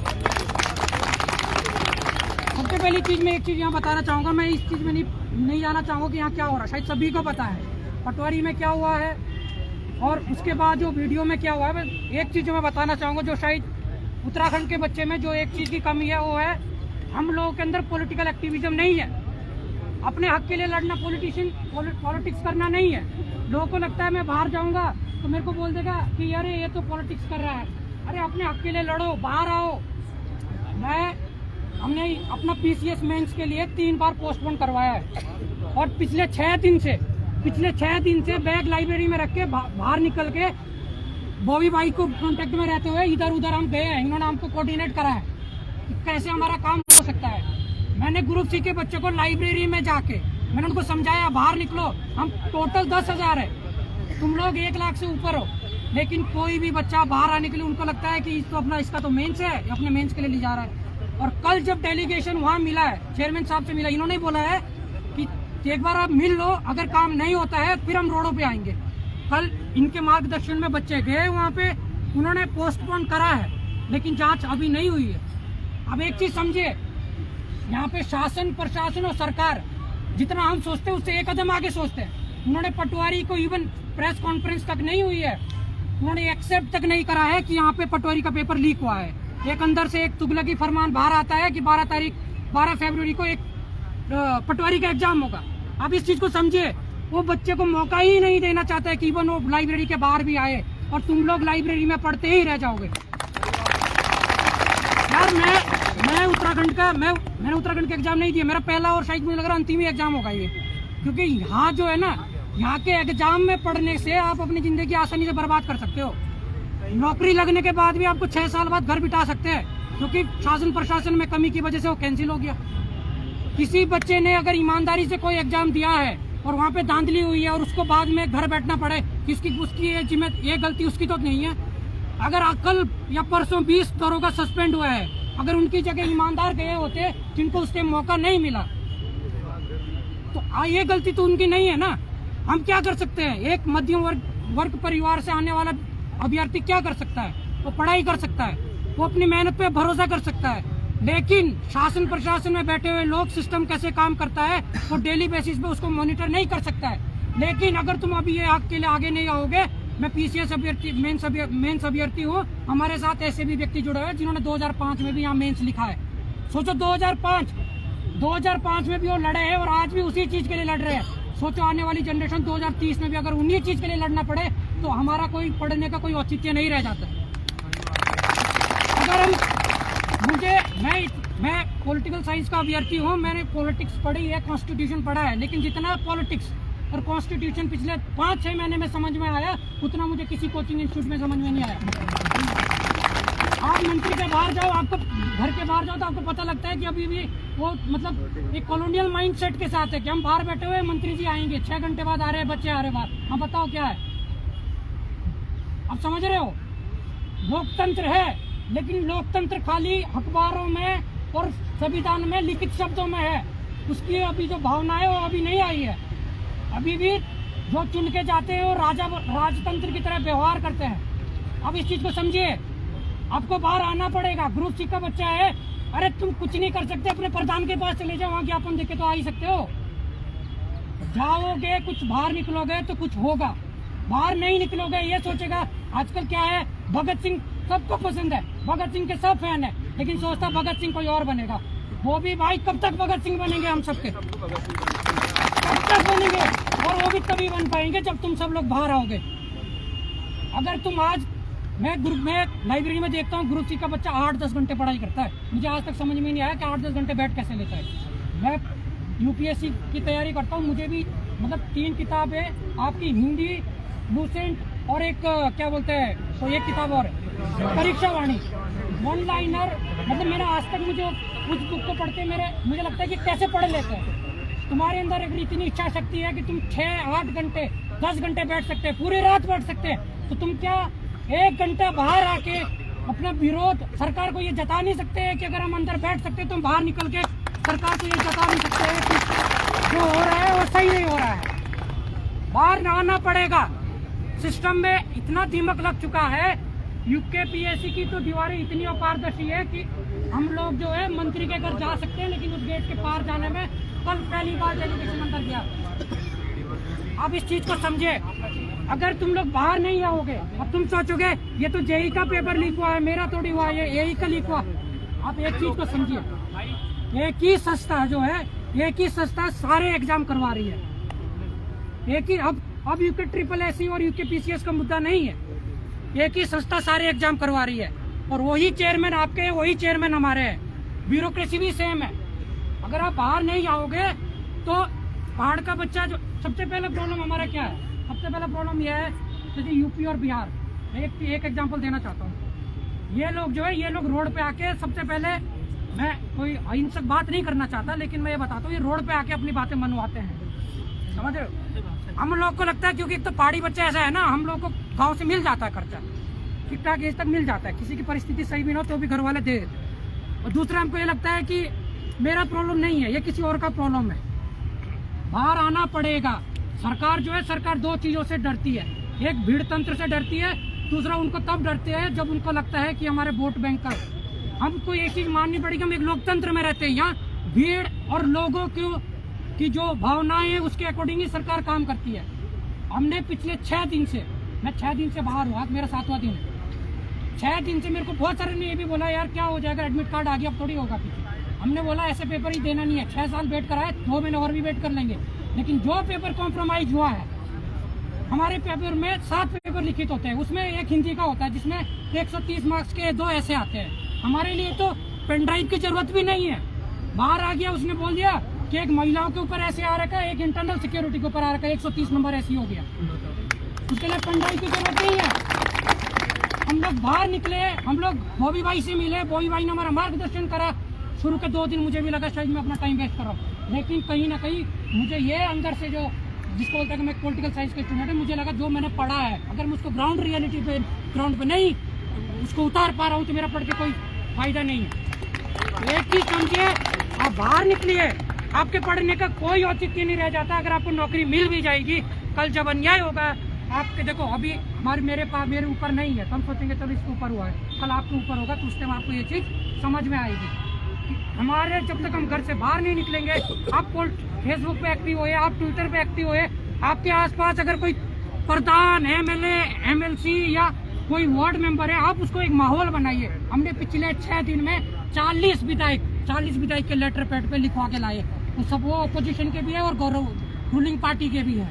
सबसे पहली चीज मैं एक चीज यहाँ बताना चाहूँगा, मैं इस चीज में नहीं जाना चाहूँगा कि यहाँ क्या हो रहा है, शायद सभी को पता है पटवारी में क्या हुआ है और उसके बाद जो वीडियो में क्या हुआ है। एक चीज जो मैं बताना चाहूँगा, जो शायद उत्तराखंड के बच्चे में जो एक चीज की कमी है वो है हम लोगों के अंदर पॉलिटिकल एक्टिविज्म नहीं है। अपने हक के लिए लड़ना, पॉलिटिक्स करना नहीं है। लोगों को लगता है मैं बाहर जाऊँगा तो मेरे को बोल देगा कि अरे ये तो पॉलिटिक्स कर रहा है। अरे अपने हक के लिए लड़ो, बाहर आओ। हमने अपना PCS मेंस के लिए 3 बार पोस्टपोन करवाया है और पिछले 6 दिन से बैग लाइब्रेरी में रख के बाहर निकल के बॉबी भाई को कांटेक्ट में रहते हुए इधर उधर हम गए हैं। इन्होंने हमको कोऑर्डिनेट करा है कि कैसे हमारा काम हो सकता है। मैंने ग्रुप C के बच्चों को लाइब्रेरी में जाके मैंने उनको समझाया बाहर निकलो, हम टोटल 10,000 है, तुम लोग 1 लाख से ऊपर हो, लेकिन कोई भी बच्चा बाहर आने के लिए उनको लगता है कि इसका तो मेंस है, अपने मेंस के लिए ले जा रहा है। और कल जब डेलीगेशन वहाँ मिला है, चेयरमैन साहब से मिला, इन्होंने बोला है कि एक बार आप मिल लो, अगर काम नहीं होता है फिर हम रोडों पे आएंगे। कल इनके मार्गदर्शन में बच्चे गए वहाँ पे, उन्होंने पोस्टपोन करा है, लेकिन जांच अभी नहीं हुई है। अब एक चीज समझिए, यहाँ पे शासन, प्रशासन और सरकार जितना हम सोचते हैं उससे 1 कदम आगे सोचते हैं। उन्होंने पटवारी को इवन प्रेस कॉन्फ्रेंस तक नहीं हुई है, उन्होंने एक्सेप्ट तक नहीं करा है कि यहाँ पे पटवारी का पेपर लीक हुआ है। एक अंदर से एक तुगलकी फरमान बाहर आता है कि 12 फरवरी को एक पटवारी का एग्जाम होगा। आप इस चीज को समझिए, वो बच्चे को मौका ही नहीं देना चाहता है कि इवन वो लाइब्रेरी के बाहर भी आए और तुम लोग लाइब्रेरी में पढ़ते ही रह जाओगे। यार मैंने उत्तराखंड का एग्जाम नहीं दिया, मेरा पहला और शायद मुझे लग रहा अंतिम ही एग्जाम होगा ये, क्योंकि यहाँ जो है ना, यहाँ के एग्जाम में पढ़ने से आप अपनी जिंदगी आसानी से बर्बाद कर सकते हो। नौकरी लगने के बाद भी आपको 6 साल बाद घर बिठा सकते हैं, क्योंकि शासन प्रशासन में कमी की वजह से वो कैंसिल हो गया। किसी बच्चे ने अगर ईमानदारी से कोई एग्जाम दिया है और वहाँ पे धांधली हुई है और उसको बाद में घर बैठना पड़े, उसकी ये गलती उसकी तो नहीं है। अगर कल या परसों 20 दरोगा सस्पेंड हुआ है, अगर उनकी जगह ईमानदार गए होते जिनको उस टाइम मौका नहीं मिला, तो ये गलती तो उनकी नहीं है ना। हम क्या कर सकते हैं? एक मध्यम वर्ग परिवार से आने वाला अभ्यर्थी क्या कर सकता है? वो पढ़ाई कर सकता है, वो अपनी मेहनत पे भरोसा कर सकता है, लेकिन शासन प्रशासन में बैठे हुए लोग सिस्टम कैसे काम करता है वो डेली बेसिस पे उसको मॉनिटर नहीं कर सकता है। लेकिन अगर तुम अभी ये हक के लिए आगे नहीं आओगे, मैं PCS अभ्यर्थी मेंस अभ्यर्थी हूँ, हमारे साथ ऐसे भी व्यक्ति जुड़े हुए हैं जिन्होंने 2005 में भी यहाँ मेंस लिखा है। सोचो 2005 में भी वो लड़े हैं और आज भी उसी चीज के लिए लड़ रहे हैं। सोचो आने वाली जनरेशन 2030 में भी अगर उन्हीं चीज के लिए लड़ना पड़े तो हमारा कोई पढ़ने का कोई औचित्य नहीं रह जाता। अगर मैं पॉलिटिकल साइंस का अभ्यर्थी हूँ, मैंने पॉलिटिक्स पढ़ी है, कॉन्स्टिट्यूशन पढ़ा है, लेकिन जितना पॉलिटिक्स और कॉन्स्टिट्यूशन पिछले 5-6 महीने में समझ में आया, उतना मुझे किसी कोचिंग इंस्टीट्यूट में समझ में नहीं आया। आप मंत्री के बाहर जाओ, आपको घर के बाहर जाओ तो आपको पता लगता है कि अभी भी वो मतलब एक कॉलोनियल माइंडसेट के साथ है कि हम बाहर बैठे हुए, मंत्री जी आएंगे 6 घंटे बाद आ रहे हैं, बच्चे आ रहे बाहर, हम बताओ क्या है। आप समझ रहे हो, लोकतंत्र है, लेकिन लोकतंत्र खाली अखबारों में और संविधान में लिखित शब्दों में है, उसकी अभी जो भावना है वो अभी नहीं आई है। अभी भी जो चुन के जाते हैं वो राजतंत्र की तरह व्यवहार करते हैं। अब इस चीज को समझिए, आपको बाहर आना पड़ेगा। ग्रुप सी का बच्चा है, अरे तुम कुछ नहीं कर सकते, अपने प्रधान के पास चले जाओ, वहाँ ज्ञापन देके तो आ ही सकते हो। जाओगे कुछ बाहर निकलोगे तो कुछ होगा, बाहर नहीं निकलोगे ये सोचेगा। आजकल क्या है, भगत सिंह सबको पसंद है, भगत सिंह के सब फैन है, लेकिन सोचता भगत सिंह कोई और बनेगा। वो भी भाई कब तक भगत सिंह बनेंगे, हम सबके कब तक बनेंगे, और वो भी तभी बन पाएंगे जब तुम सब लोग बाहर आओगे। अगर तुम आज, मैं ग्रुप में लाइब्रेरी में देखता हूँ ग्रुप सी का बच्चा 8-10 घंटे पढ़ाई करता है, मुझे आज तक समझ में नहीं आया कि 8-10 घंटे बैठ कैसे लेता है। मैं यूपीएससी की तैयारी करता हूँ, मुझे भी मतलब 3 किताबें आपकी, हिंदी, लूसेंट और एक क्या बोलते हैं, तो एक किताब और परीक्षा वाणी, 1 लाइनर। मतलब मेरा आज तक मुझे उस बुक को पढ़ते मुझे लगता है कि कैसे पढ़ लेते हैं। तुम्हारे अंदर अगर इतनी इच्छा शक्ति है कि तुम 6-8 घंटे 10 घंटे बैठ सकते हैं, पूरी रात बैठ सकते हैं, तो तुम क्या 1 घंटा बाहर आके अपना विरोध सरकार को ये जता नहीं सकते हैं कि अगर हम अंदर बैठ सकते हैं तो हम बाहर निकल के सरकार को ये जता नहीं सकते हैं कि जो हो रहा है वो सही नहीं हो रहा है। बाहर आना पड़ेगा। सिस्टम में इतना दीमक लग चुका है, यूकेपीएससी की तो दीवारें इतनी अपारदर्शी है कि हम लोग जो है मंत्री के घर जा सकते हैं, लेकिन उस गेट के पार जाने में कल पहली बार डेलीगेशन अंदर गया। अब इस चीज को समझे, अगर तुम लोग बाहर नहीं आओगे, अब तुम सोचोगे ये तो जेई का पेपर लीक हुआ है, मेरा थोड़ी हुआ है, ये एई का लीक हुआ। आप एक चीज को समझिए, एक ही संस्था जो है, एक ही संस्था सारे एग्जाम करवा रही है। एक ही अब यूके SSS और यूके PCS का मुद्दा नहीं है, एक ही संस्था सारे एग्जाम करवा रही है, और वही चेयरमैन आपके हैं, वही चेयरमैन हमारे हैं, ब्यूरोक्रेसी भी सेम है। अगर आप बाहर नहीं आओगे तो पहाड़ का बच्चा जो, सबसे पहले प्रॉब्लम हमारा क्या है, सबसे पहला प्रॉब्लम यह है, जैसे यूपी और बिहार, एक एग्जाम्पल देना चाहता हूँ। ये लोग जो है, ये लोग रोड पे आके, सबसे पहले मैं कोई अहिंसक बात नहीं करना चाहता, लेकिन मैं ये बताता हूँ, ये रोड पे आके अपनी बातें मनवाते हैं, समझ रहे हो। हम लोग को लगता है क्योंकि एक तो पहाड़ी बच्चा ऐसा है ना, हम लोग को गाँव से मिल जाता है खर्चा, ठीक ठाक एज तक मिल जाता है, किसी की परिस्थिति सही भी ना हो तो भी घर वाले दे देते। और दूसरा, हमको ये लगता है कि मेरा प्रॉब्लम नहीं है, ये किसी और का प्रॉब्लम है। बाहर आना पड़ेगा। सरकार जो है, सरकार 2 चीजों से डरती है, एक भीड़ तंत्र से डरती है, दूसरा उनको तब डरते हैं जब उनको लगता है कि हमारे वोट बैंक का। हमको एक चीज माननी पड़ेगी, हम एक लोकतंत्र में रहते हैं, यहाँ भीड़ और लोगों की जो भावनाएं है उसके अकॉर्डिंग ही सरकार काम करती है। हमने पिछले 6 दिन से, मैं 6 दिन से बाहर हुआ, मेरा 7वां दिन है। 6 दिन से मेरे को बहुत सारे ने ये भी बोला, यार क्या हो जाएगा, एडमिट कार्ड आ गया अब थोड़ी होगा पीछे। हमने बोला ऐसे पेपर ही देना नहीं है, 6 साल वेट कराए, 2 महीने और भी वेट कर लेंगे। लेकिन जो पेपर कॉम्प्रोमाइज हुआ है, हमारे पेपर में 7 पेपर लिखित होते हैं, उसमें एक हिंदी का होता है जिसमें 130 मार्क्स के 2 ऐसे आते हैं। हमारे लिए तो पेन ड्राइव की जरूरत भी नहीं है। बाहर आ गया, उसने बोल दिया कि एक महिलाओं के ऊपर ऐसे आ रखा है, एक इंटरनल सिक्योरिटी के ऊपर आ रखा है, 130 नंबर ऐसी हो गया, उसके लिए पेन ड्राइव की जरूरत नहीं है। हम लोग बाहर निकले, हम लोग बॉबी भाई से मिले, बॉबी भाई ने हमारा मार्गदर्शन करा। शुरू के 2 दिन मुझे भी लगा शायद मैं अपना टाइम वेस्ट कर रहा हूँ, लेकिन कहीं ना कहीं मुझे ये अंदर से जो, जिसको बोलता है कि मैं पॉलिटिकल साइंस का स्टूडेंट है, मुझे लगा जो मैंने पढ़ा है, अगर मैं उसको ग्राउंड रियलिटी पे, ग्राउंड पे नहीं उसको उतार पा रहा हूँ तो मेरा पढ़ के कोई फायदा नहीं है। एक चीज समझिए, आप बाहर निकलिए, आपके पढ़ने का कोई औचित्य नहीं रह जाता। अगर आपको नौकरी मिल भी जाएगी, कल जब अन्याय होगा आपके, देखो अभी मेरे ऊपर नहीं है तो हम सोचेंगे चलो इसके ऊपर हुआ है, कल आपके ऊपर होगा तो उस टाइम आपको ये चीज समझ में आएगी। हमारे जब तक हम घर से बाहर नहीं निकलेंगे, आप फेसबुक पे एक्टिव हुए, आप ट्विटर पे एक्टिव हुए, आपके आसपास अगर कोई प्रधान, MLA, MLC या कोई वार्ड मेंबर है, आप उसको एक माहौल बनाइए। हमने पिछले 6 दिन में 40 विधायक के लेटर पैड पे लिखवा के लाए, तो सब वो अपोजिशन के भी है और रूलिंग पार्टी के भी है।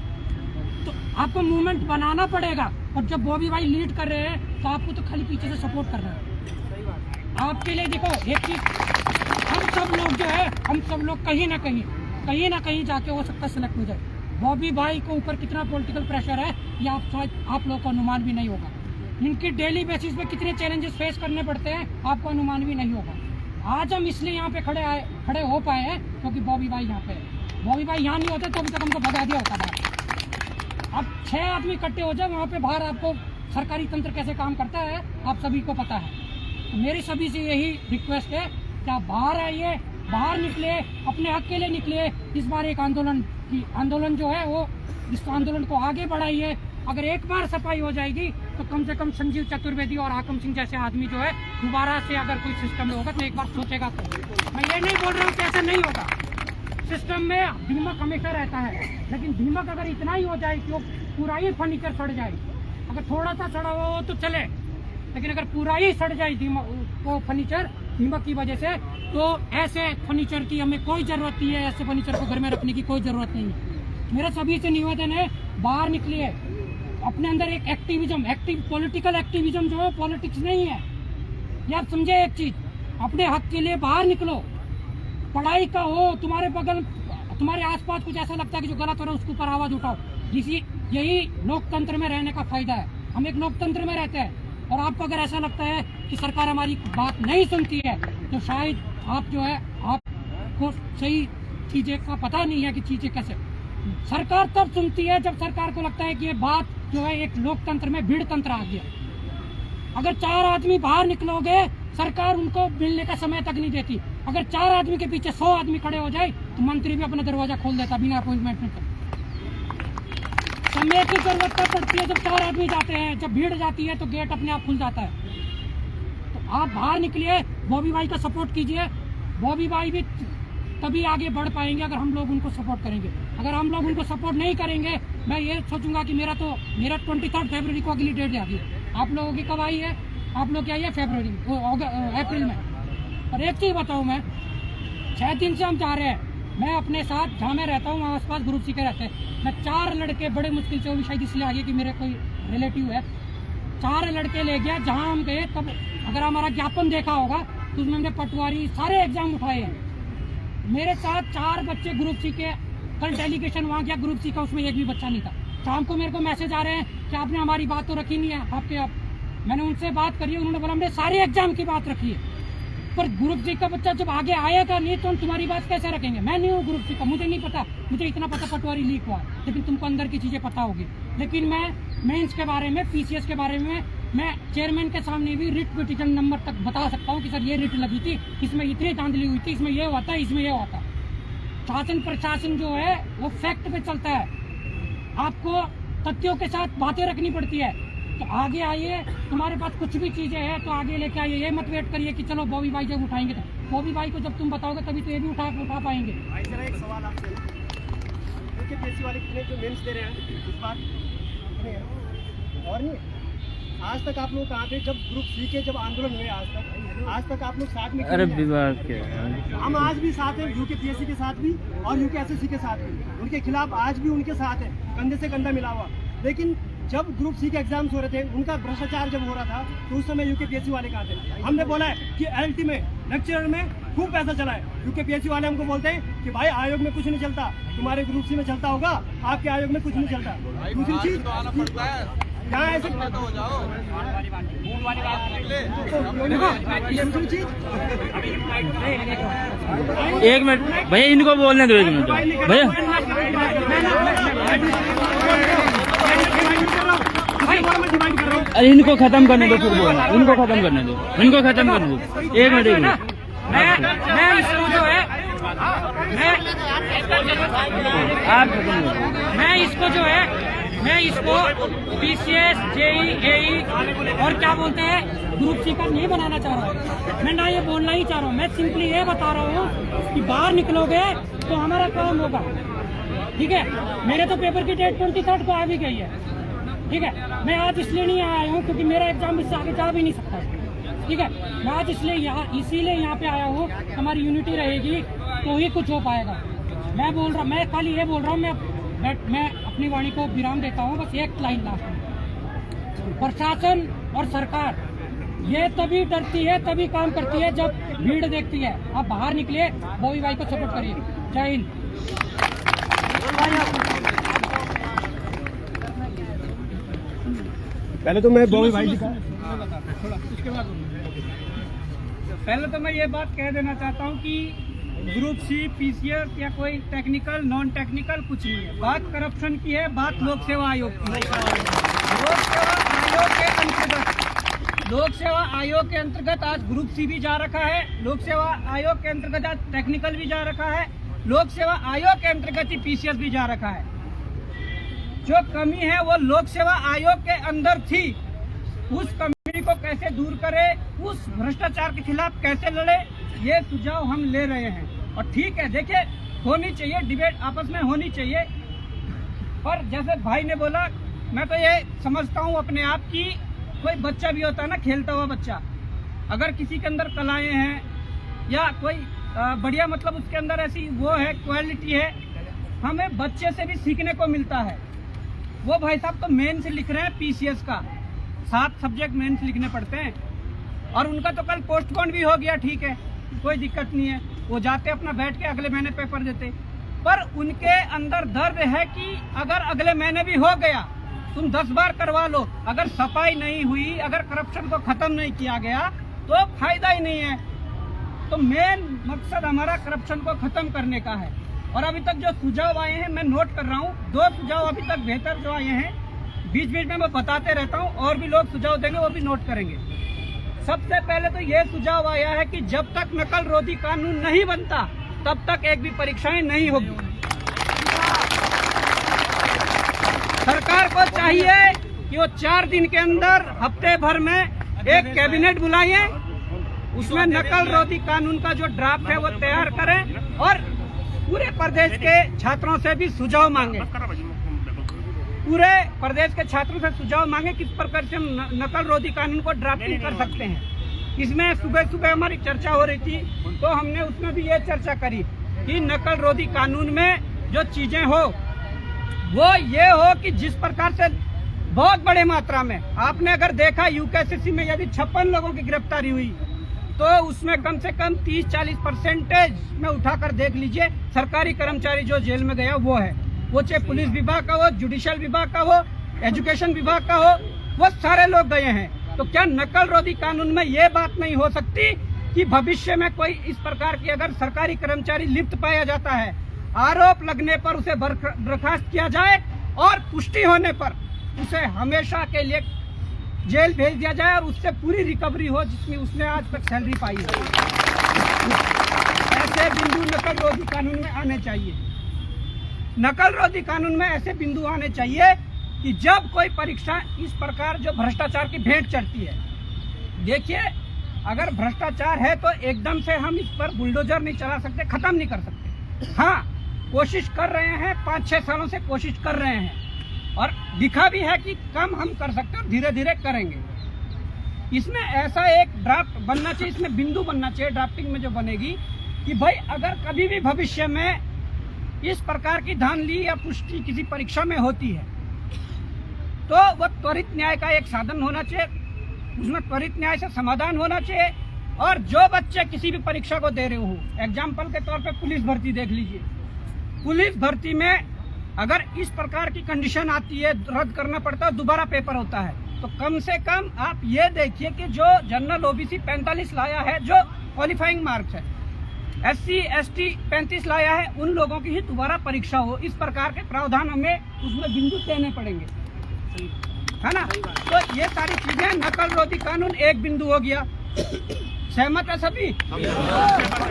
तो आपको मूवमेंट बनाना पड़ेगा, और जब बॉबी भाई लीड कर रहे हैं तो आपको तो खाली पीछे से सपोर्ट कर रहे हैं। आपके लिए देखो एक चीज, हम सब लोग जो है, हम सब लोग कहीं ना कहीं जाके हो सकता है सेलेक्ट हो जाए। बॉबी भाई को ऊपर कितना पॉलिटिकल प्रेशर है ये आप लोगों को अनुमान भी नहीं होगा। इनकी डेली बेसिस पे कितने चैलेंजेस फेस करने पड़ते हैं आपको अनुमान भी नहीं होगा। आज हम इसलिए यहाँ पे खड़े हो पाए हैं क्योंकि बॉबी भाई यहाँ पे है। बॉबी भाई यहाँ नहीं होते तो अभी तक हमको भगा दिया होता बाहर। अब 6 आदमी इकट्ठे हो जाए वहाँ पे बाहर, आपको सरकारी तंत्र कैसे काम करता है आप सभी को पता है। तो मेरी सभी से यही रिक्वेस्ट है कि आप बाहर आइए, बाहर निकले, अपने हक के लिए निकले। इस बार एक आंदोलन जो है वो इस आंदोलन को आगे बढ़ाइए। अगर एक बार सफाई हो जाएगी तो कम से कम संजीव चतुर्वेदी और हाकम सिंह जैसे आदमी जो है दोबारा से अगर कोई सिस्टम में होगा तो एक बार सोचेगा। तो मैं ये नहीं बोल रहा हूँ कि ऐसा नहीं होगा, सिस्टम में दीमक हमेशा रहता है, लेकिन दीमक अगर इतना ही हो जाए कि वो पूरा ही फर्नीचर सड़ जाए, अगर थोड़ा सा सड़ा हो तो चले, लेकिन अगर पूरा ही सड़ जाए वो फर्नीचर दीमक की वजह से, तो ऐसे फर्नीचर की हमें कोई जरूरत नहीं है। ऐसे फर्नीचर को घर में रखने की कोई जरूरत नहीं है। मेरा सभी से निवेदन है, बाहर निकलिए, अपने अंदर एक पॉलिटिकल एक्टिविज्म जो है पॉलिटिक्स नहीं है। ये आप समझे एक चीज, अपने हक के लिए बाहर निकलो। पढ़ाई का हो, तुम्हारे बगल तुम्हारे आसपास कुछ ऐसा लगता है कि जो गलत हो रहा है उसके ऊपर आवाज उठाओ। यही लोकतंत्र में रहने का फायदा है। हम एक लोकतंत्र में रहते हैं और आपको अगर ऐसा लगता है कि सरकार हमारी बात नहीं सुनती है तो शायद आप जो है आपको सही चीजें का पता नहीं है कि चीजें कैसे। सरकार तब सुनती है जब सरकार को लगता है कि ये बात जो है एक लोकतंत्र में भीड़ तंत्र आ गया। अगर 4 आदमी बाहर निकलोगे सरकार उनको मिलने का समय तक नहीं देती। अगर 4 आदमी के पीछे 100 आदमी खड़े हो जाए तो मंत्री भी अपना दरवाजा खोल देता बिना अपॉइंटमेंट में। समय की जरूरत तब पड़ती है जब 4 आदमी जाते हैं, जब भीड़ जाती है तो गेट अपने आप खुल जाता है। तो आप बाहर निकलिए, बॉबी भाई का सपोर्ट कीजिए। बॉबी भाई भी तभी आगे बढ़ पाएंगे अगर हम लोग उनको सपोर्ट करेंगे। अगर हम लोग उनको सपोर्ट नहीं करेंगे, मैं ये सोचूंगा कि मेरा 23 फरवरी को अगली डेट आ गई। आप लोगों की कब आई है? आप लोग की आई है अप्रैल में। और एक चीज बताऊं, मैं 6 दिन से हम जा रहे हैं। मैं अपने साथ जहाँ मैं रहता हूँ वहाँ आसपास ग्रुप सी के रहते हैं। मैं 4 लड़के बड़े मुश्किल से, वो भी शायद इसलिए आ गए कि मेरे कोई रिलेटिव है, 4 लड़के ले गया। जहाँ हम गए तब अगर हमारा ज्ञापन देखा होगा तो उसमें हमने पटवारी सारे एग्जाम उठाए हैं। मेरे साथ 4 बच्चे ग्रुप सी के, कल डेलीगेशन वहाँ गया ग्रुप सी का, उसमें एक भी बच्चा नहीं था। शाम को मेरे को मैसेज आ रहे हैं कि आपने हमारी बात तो रखी नहीं है मैंने उनसे बात करी, उन्होंने बोला हमने सारे एग्जाम की बात रखी है, पर ग्रुप सी का बच्चा जब आगे आएगा नहीं तो हम तुम्हारी बात कैसे रखेंगे। मैं नहीं हूँ ग्रुप सी का, मुझे नहीं पता, मुझे इतना पता पटवारी लीक हुआ, लेकिन तुमको अंदर की चीजें पता होगी। लेकिन मैं मेंस के बारे में, पीसीएस के बारे में मैं चेयरमैन के सामने भी रिट पिटीशन नंबर तक बता सकता हूँ कि सर ये रिट लगी थी, इसमें इतनी धांधली हुई थी, इसमें ये हुआ था, इसमें ये हुआ था। शासन प्रशासन जो है वो फैक्ट पे चलता है, आपको तथ्यों के साथ बातें रखनी पड़ती है। तो आगे आइए, तुम्हारे पास कुछ भी चीजें हैं तो आगे लेके आइए। ये मत वेट करिए कि चलो बॉबी भाई जब उठाएंगे, तो बॉबी भाई को जब तुम बताओगे तभी तो ये भी उठा पाएंगे। एक सवाल आपसे, क्योंकि पीएससी वाले कितने जो मेंस दे रहे हैं इस बार और नहीं, आज तक आप लोग कहाँ थे जब ग्रुप सी के जब आंदोलन हुए? आज तक आप लोग साथ में? अरे विवाद क्या, हम आज भी साथ हैं, यूके पीएससी के साथ भी और यूके एसएससी के साथ भी, उनके खिलाफ आज भी उनके साथ है, कंधे से कंधा मिला हुआ। लेकिन जब ग्रुप सी के एग्जाम्स हो रहे थे, उनका भ्रष्टाचार जब हो रहा था तो उस समय यूके पीएससी वाले कहाँ थे? हमने बोला है कि एलटी में लेक्चरर में खूब पैसा चला है। यूके पीएससी वाले हमको बोलते हैं कि भाई आयोग में कुछ नहीं चलता, तुम्हारे ग्रुप सी में चलता होगा, आपके आयोग में कुछ नहीं चलता। दूसरी चीज यहाँ ऐसे दूसरी चीज, एक मिनट भैया, इनको बोलने दो 1 मिनट भैया। अरे इनको खत्म करने दो, फिर बोलना, इनको खत्म करने दो, इनको खत्म करने दो। 1 मिनट मैं इसको जो है मैं इसको पीसीएस, जेई, एई और क्या बोलते हैं ग्रुप सी का नहीं बनाना चाह रहा हूँ। मैं ना ये बोलना ही चाह रहा हूँ, मैं सिंपली ये बता रहा हूँ कि बाहर निकलोगे तो हमारा काम होगा। ठीक है, मेरे तो पेपर की डेट 23 को आ भी गई है। ठीक है, मैं आज इसलिए नहीं आया हूँ क्योंकि मेरा एग्जाम इससे आगे जा भी नहीं सकता। ठीक है, मैं आज इसीलिए यहाँ पे आया हूँ, हमारी यूनिटी रहेगी तो ही कुछ हो पाएगा। मैं खाली ये बोल रहा हूँ, मैं अपनी वाणी को विराम देता हूँ। बस एक लाइन लास्ट में, प्रशासन और सरकार ये तभी डरती है, तभी काम करती है जब भीड़ देखती है। आप बाहर निकलिए, बॉबी भाई को सपोर्ट करिए। जय हिंद। पहले तो मैं बॉबी भाई जी का पहले तो मैं ये बात कह देना चाहता हूँ कि ग्रुप सी, पीसीएस या कोई टेक्निकल नॉन टेक्निकल कुछ नहीं है। बात करप्शन की है, बात लोक सेवा आयोग की है। लोक सेवा आयोग के अंतर्गत आज ग्रुप सी भी जा रखा है, लोक सेवा आयोग के अंतर्गत आज टेक्निकल भी जा रखा है, लोक सेवा आयोग के अंतर्गत ही पीसीएस भी जा रखा है। जो कमी है वो लोक सेवा आयोग के अंदर थी, उस कमी को कैसे दूर करे, उस भ्रष्टाचार के खिलाफ कैसे लड़े, ये सुझाव हम ले रहे हैं। और ठीक है, देखिए होनी चाहिए डिबेट, आपस में होनी चाहिए, पर जैसे भाई ने बोला, मैं तो ये समझता हूँ अपने आप की, कोई बच्चा भी होता है ना, खेलता हुआ बच्चा, अगर किसी के अंदर कलाएं हैं या कोई बढ़िया मतलब उसके अंदर ऐसी वो है क्वालिटी है, हमें बच्चे से भी सीखने को मिलता है। वो भाई साहब तो मेन से लिख रहे हैं पीसीएस का, 7 सब्जेक्ट मेन से लिखने पड़ते हैं, और उनका तो कल पोस्टपोन भी हो गया, ठीक है, कोई दिक्कत नहीं है, वो जाते अपना बैठ के अगले महीने पेपर देते। पर उनके अंदर दर्द है कि अगर अगले महीने भी हो गया, तुम 10 बार करवा लो, अगर सफाई नहीं हुई, अगर करप्शन को खत्म नहीं किया गया तो फायदा ही नहीं है। तो मेन मकसद हमारा करप्शन को खत्म करने का है। और अभी तक जो सुझाव आए हैं मैं नोट कर रहा हूँ, 2 सुझाव अभी तक बेहतर जो आए हैं, बीच बीच में मैं बताते रहता हूँ, और भी लोग सुझाव देंगे वो भी नोट करेंगे। सबसे पहले तो ये सुझाव आया है कि जब तक नकल रोधी कानून नहीं बनता तब तक एक भी परीक्षाएं नहीं होगी। सरकार को चाहिए कि वो 4 दिन के अंदर, हफ्ते भर में एक कैबिनेट बुलाइए, उसमें नकल रोधी कानून का जो ड्राफ्ट है वो तैयार करें, और पूरे प्रदेश के छात्रों से भी सुझाव मांगे, पूरे प्रदेश के छात्रों से सुझाव मांगे किस प्रकार से हम नकल रोधी कानून को ड्राफ्टिंग कर सकते हैं। इसमें सुबह सुबह हमारी चर्चा हो रही थी, तो हमने उसमें भी ये चर्चा करी कि नकल रोधी कानून में जो चीजें हो वो ये हो कि जिस प्रकार से बहुत बड़े मात्रा में, आपने अगर देखा यूकेसीसी में यदि 56 लोगों की गिरफ्तारी हुई तो उसमें कम से कम 30-40% में उठाकर देख लीजिए सरकारी कर्मचारी जो जेल में गया वो है, वो चाहे पुलिस विभाग का हो, जुडिशियल विभाग का हो, एजुकेशन विभाग का हो, वो सारे लोग गए हैं। तो क्या नकल रोधी कानून में ये बात नहीं हो सकती कि भविष्य में कोई इस प्रकार की अगर सरकारी कर्मचारी लिप्त पाया जाता है, आरोप लगने पर उसे बर्खास्त किया जाए और पुष्टि होने पर उसे हमेशा के लिए जेल भेज दिया जाए और उससे पूरी रिकवरी हो जितनी उसने आज तक सैलरी पाई है। ऐसे बिंदु नकल रोधी कानून में आने चाहिए। नकल रोधी कानून में ऐसे बिंदु आने चाहिए कि जब कोई परीक्षा इस प्रकार जो भ्रष्टाचार की भेंट चढ़ती है, देखिए अगर भ्रष्टाचार है तो एकदम से हम इस पर बुलडोजर नहीं चला सकते, खत्म नहीं कर सकते। हाँ, कोशिश कर रहे हैं, 5-6 सालों से कोशिश कर रहे हैं, और दिखा भी है कि कम हम कर सकते हैं, धीरे धीरे करेंगे। इसमें ऐसा एक ड्राफ्ट बनना चाहिए, इसमें बिंदु बनना चाहिए ड्राफ्टिंग में जो बनेगी कि भाई अगर कभी भी भविष्य में इस प्रकार की धांधली या पुष्टि किसी परीक्षा में होती है तो वह त्वरित न्याय का एक साधन होना चाहिए, उसमें त्वरित न्याय से समाधान होना चाहिए। और जो बच्चे किसी भी परीक्षा को दे रहे हो, एग्जाम्पल के तौर पे पुलिस भर्ती देख लीजिए, पुलिस भर्ती में अगर इस प्रकार की कंडीशन आती है, रद्द करना पड़ता है, दोबारा पेपर होता है, तो कम से कम आप ये देखिए कि जो जनरल ओबीसी 45 लाया है जो क्वालिफाइंग मार्क्स है, SC ST 35 लाया है, उन लोगों की ही दोबारा परीक्षा हो। इस प्रकार के प्रावधान हमें उसमें बिंदु देने पड़ेंगे, है ना। तो ये सारी चीजें, नकल रोधी कानून एक बिंदु हो गया। सहमत है सभी? सभी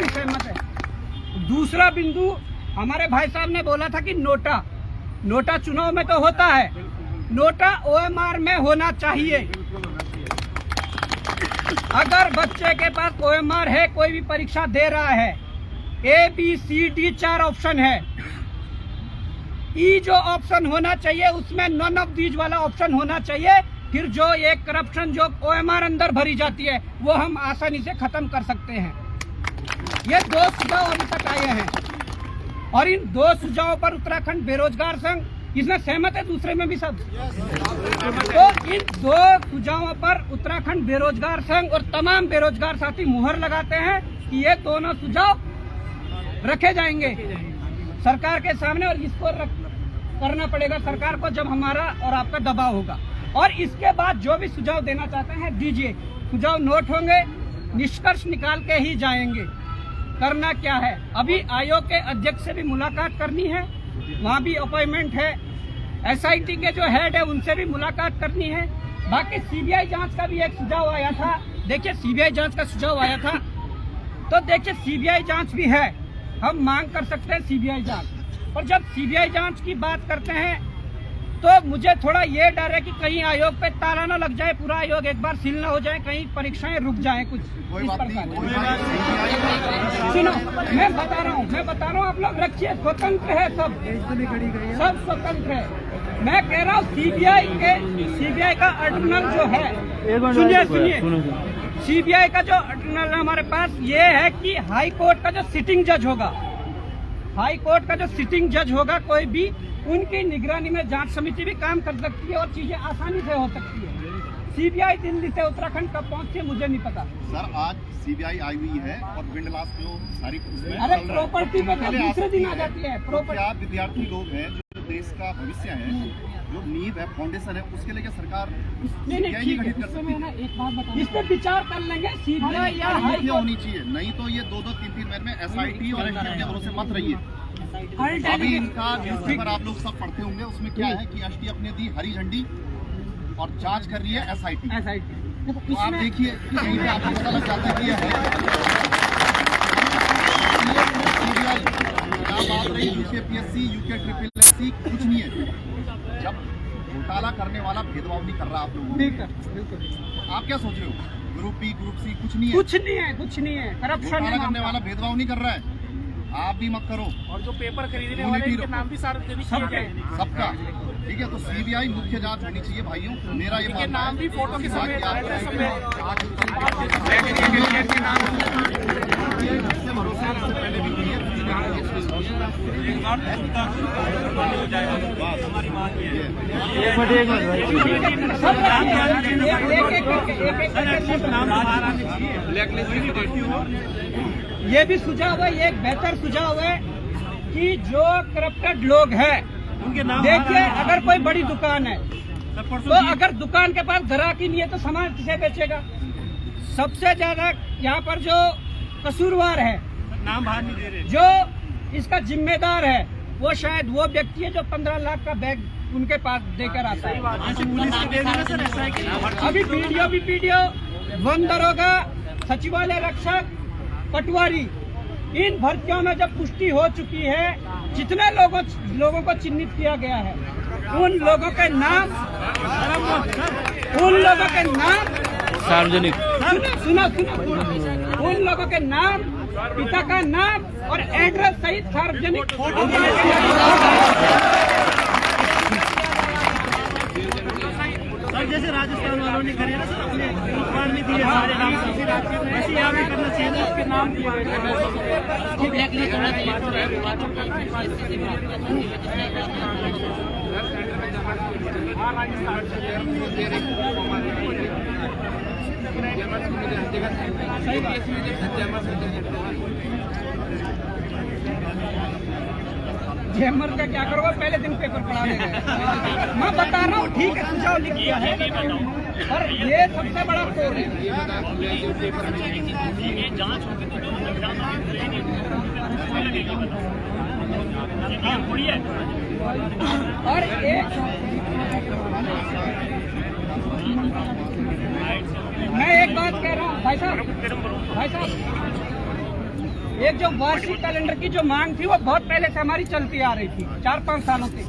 सहमत है। दूसरा बिंदु, हमारे भाई साहब ने बोला था कि नोटा चुनाव में तो होता है, नोटा OMR में होना चाहिए। अगर बच्चे के पास OMR है, कोई भी परीक्षा दे रहा है, ABCD 4 ऑप्शन है, E जो ऑप्शन होना चाहिए उसमें नॉन ऑफ दीज वाला ऑप्शन होना चाहिए। फिर जो एक करप्शन जो OMR अंदर भरी जाती है वो हम आसानी से खत्म कर सकते हैं। ये 2 सुझाव अभी तक आए हैं, और इन 2 सुझावों पर उत्तराखंड बेरोजगार संघ इसमें सहमत है, दूसरे में भी सब। तो इन 2 सुझावों पर उत्तराखंड बेरोजगार संघ और तमाम बेरोजगार साथी मुहर लगाते हैं कि ये दोनों सुझाव रखे जाएंगे। सरकार के सामने, और इसको करना पड़ेगा सरकार को जब हमारा और आपका दबाव होगा। और इसके बाद जो भी सुझाव देना चाहते हैं दीजिए, सुझाव नोट होंगे, निष्कर्ष निकाल के ही जाएंगे। करना क्या है, अभी आयोग के अध्यक्ष से भी मुलाकात करनी है, वहाँ भी अपॉइंटमेंट है। SIT के जो हेड है उनसे भी मुलाकात करनी है। बाकी CBI जांच का भी एक सुझाव आया था। देखिए CBI जांच का सुझाव आया था, तो देखिए CBI जांच भी है, हम मांग कर सकते हैं CBI जांच। और जब CBI जांच की बात करते हैं तो मुझे थोड़ा ये डर है कि कहीं आयोग पे ताला न लग जाए, पूरा आयोग एक बार सील न हो जाए, कहीं परीक्षाएं रुक जाएं कुछ इस प्रकार। सुनो, मैं बता रहा हूँ, आप लोग रखिए, स्वतंत्र है सब स्वतंत्र है। मैं कह रहा हूँ CBI का अटर्नल जो है, सुनिए, CBI का जो अटर्नल है हमारे पास, ये है कि हाई कोर्ट का जो सिटिंग जज होगा, कोई भी उनकी निगरानी में जांच समिति भी काम कर सकती है और चीजें आसानी से हो सकती है। CBI दिल्ली से उत्तराखंड कब पहुंची मुझे नहीं पता सर। आज CBI आई हुई है और विंडलास जो सारी अरे प्रॉपर्टी पे दूसरे दिन आ जाती है। क्या विद्यार्थी लोग हैं जो देश का भविष्य है, जो नींव है, फाउंडेशन है, उसके लिए सरकार नहीं गठित कर सकती है। एक बात बताओ, इस पे विचार कर लेंगे। CBI या होनी चाहिए, नहीं तो ये 2-2, 3-3 महीने में SIT और STF के भरोसे मत रहिए। अभी इनका न्यूज़पेपर आप लोग सब पढ़ते होंगे, उसमें क्या है कि STF ने दी हरी झंडी और जांच कर रही है SIT। तो आप देखिए कि कहीं पे आपको पता लग जाता है कि ये है CBI क्या बात रही, UKPSC, UKSSC कुछ नहीं है। जब घोटाला करने वाला भेदभाव नहीं कर रहा आप लोगों को, आप क्या सोच रहे हो? ग्रुप B, ग्रुप C कुछ नहीं है, करप्शन करने वाला भेदभाव नहीं कर रहा है। आप भी मत करो। और जो पेपर खरीदने वाले के नाम भी सार्वजनिक सबका, ठीक है। तो CBI मुख्य जांच होनी चाहिए भाइयों, मेरा ये नाम भी फोटो के साथ पहले भी हमारी मांग ये भी सुझाव है, ये एक बेहतर सुझाव है कि जो करप्टेड लोग हैं, देखिए अगर कोई बड़ी दुकान है तो अगर दुकान के पास ग्राहक ही नहीं है तो सामान किसे बेचेगा? सबसे ज्यादा यहाँ पर जो कसूरवार है, नाम बाहर नहीं दे रहे, जो इसका जिम्मेदार है, वो शायद वो व्यक्ति है जो 15 लाख का बैग उनके पास देकर आता है। अभी PDO, वन दरोगा, सचिवालय रक्षक, पटवारी, इन भर्तियों में जब पुष्टि हो चुकी है, जितने लोगों को चिन्हित किया गया है, उन लोगों के नाम सार्वजनिक सुनो, उन लोगों के नाम, पिता का नाम और एड्रेस सहित सार्वजनिक सर, जैसे राजस्थान वालों ने करे ना सर, अपने उत्पाद में दिए हमारे नाम से, वैसे यहाँ भी करना चाहिए ना, उसके नाम दिए। जैमर का क्या करोगे? पहले दिन पेपर पढ़ा देगा। मैं बता रहा हूँ, ठीक है, सुझाव लिख दिया है, पर ये सबसे बड़ा तोड़ है। और मैं एक बात कह रहा हूँ भाई साहब, एक जो वार्षिक कैलेंडर की जो मांग थी वो बहुत पहले से हमारी चलती आ रही थी, 4-5 सालों से।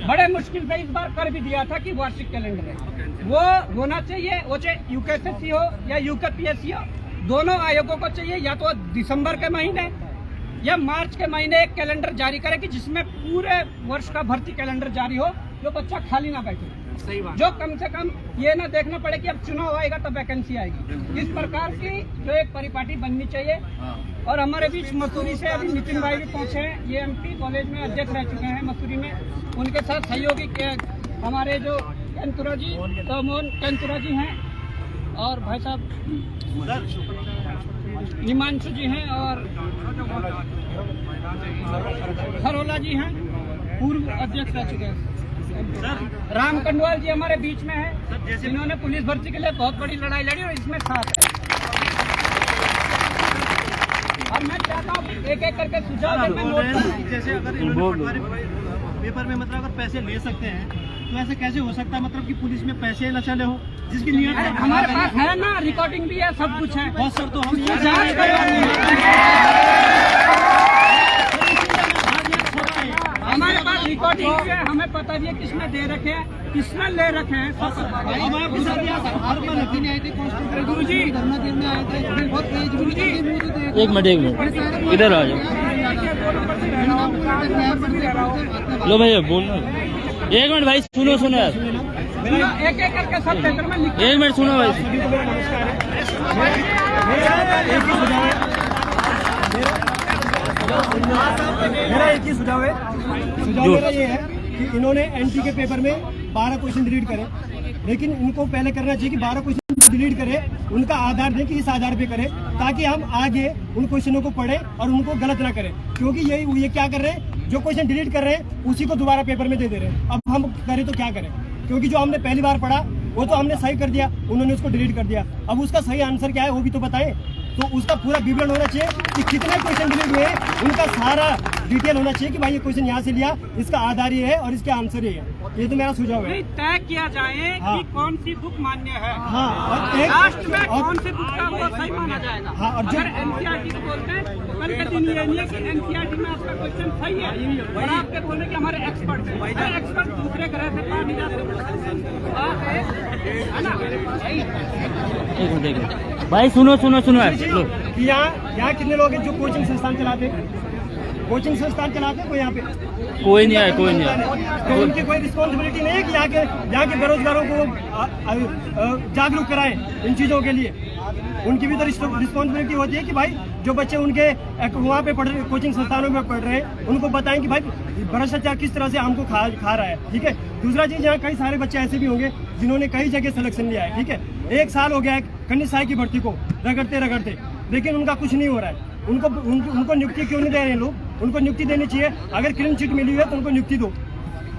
बड़े मुश्किल से इस बार कर भी दिया था कि वार्षिक कैलेंडर है वो होना चाहिए, वो चाहे UKSSC हो या UKPSC हो, दोनों आयोगों को चाहिए या तो दिसंबर के महीने या मार्च के महीने एक कैलेंडर जारी करे कि जिसमें पूरे वर्ष का भर्ती कैलेंडर जारी हो, जो बच्चा खाली ना बैठे। सही बात। जो कम से कम ये ना देखना पड़े कि अब चुनाव आएगा तो वैकेंसी आएगी। इस प्रकार की जो एक परिपाटी बननी चाहिए। और हमारे बीच मसूरी से अभी नितिन भाई भी पहुंचे हैं, ये MP कॉलेज में अध्यक्ष रह चुके हैं मसूरी में। उनके साथ सहयोगी के हमारे जो कैंतुरा जी, तो मोहन कैंतुरा जी हैं, और भाई साहब हिमांशु जी हैं, और खरोला जी हैं, पूर्व अध्यक्ष रह चुके हैं। राम कंडवाल जी हमारे बीच में है, जिन्होंने पुलिस भर्ती के लिए बहुत बड़ी लड़ाई लड़ी और इसमें साथ है। और मैं चाहता हूँ एक एक करके सुझाव जैसे अगर पेपर में मतलब अगर पैसे ले सकते हैं तो ऐसे कैसे हो सकता है, मतलब कि पुलिस में पैसे न चले हो जिसकी नियत हमारे पास है ना, रिकॉर्डिंग भी है, सब कुछ है। बहुत सर तो हम हमारे पास रिकॉर्डिंग भी है, हमें पता भी है किसने दे रखे हैं, किसने ले रखे हैं। गुरु जी, एक मिनट इधर आ जाओ। लो भैया बोलना, एक मिनट भाई, सुनो यार, एक एक करके सब पेपर में लिख। एक मिनट सुनो भाई। मेरा एक ही सुझाव है, मेरा ये है कि इन्होंने एनटी के पेपर में 12 क्वेश्चन डिलीट करे, लेकिन इनको पहले करना चाहिए कि 12 क्वेश्चन डिलीट करे, उनका आधार दें कि इस आधार पे करें, ताकि हम आगे उन क्वेश्चनों को पढ़ें और उनको गलत ना करें। क्योंकि ये क्या कर रहे हैं, जो क्वेश्चन डिलीट कर रहे हैं उसी को दोबारा पेपर में दे रहे हैं। अब हम करें तो क्या करें, क्योंकि जो हमने पहली बार पढ़ा वो तो हमने सही कर दिया, उन्होंने उसको डिलीट कर दिया। अब उसका सही आंसर क्या है वो भी तो बताएं। तो उसका पूरा विवरण होना चाहिए कि कितने क्वेश्चन डिलीट हुए, उनका सारा डिटेल होना चाहिए कि भाई ये क्वेश्चन यहाँ से लिया, इसका आधार ये है और इसके आंसर ये है। ये तो मेरा सुझाव है। तय किया जाए कि कौन सी बुक मान्य है। हाँ, और लास्ट में कौन सी बुक का वो सही माना जाएगा। हाँ, और अगर एनसीईआरटी को बोलते हैं, कल के दिन ये नहीं है कि एनसीईआरटी में आपका क्वेश्चन सही है और आपके बोलने कि हमारे एक्सपर्ट हैं, एक्सपर्ट दूसरे ग्रह से पा नहीं जाते है ना। एक मिनट भाई, सुनो कि यहाँ कितने लोग हैं जो कोचिंग संस्थान चलाते हैं, कोचिंग संस्थान चलाते हैं कोई यहाँ पे? कोई नहीं आया। तो उनकी कोई रिस्पॉन्सिबिलिटी नहीं है कि यहाँ के बेरोजगारों को जागरूक कराएं इन चीज़ों के लिए। उनकी भी तो रिस्पॉन्सिबिलिटी होती है कि भाई जो बच्चे उनके वहाँ पे पढ़ रहे, कोचिंग संस्थानों में पढ़ रहे हैं, उनको बताएं कि भाई भ्रष्टाचार किस तरह से हमको खा रहा है। ठीक है। दूसरा चीज़, यहाँ कई सारे बच्चे ऐसे भी होंगे जिन्होंने कई जगह सिलेक्शन लिया है। ठीक है। 1 साल हो गया है खंड सहायक की भर्ती को रगड़ते, लेकिन उनका कुछ नहीं हो रहा है। उनको नियुक्ति क्यों नहीं दे रहे हैं लोग? उनको नियुक्ति देनी चाहिए। अगर क्लीन चिट मिली है तो उनको नियुक्ति दो।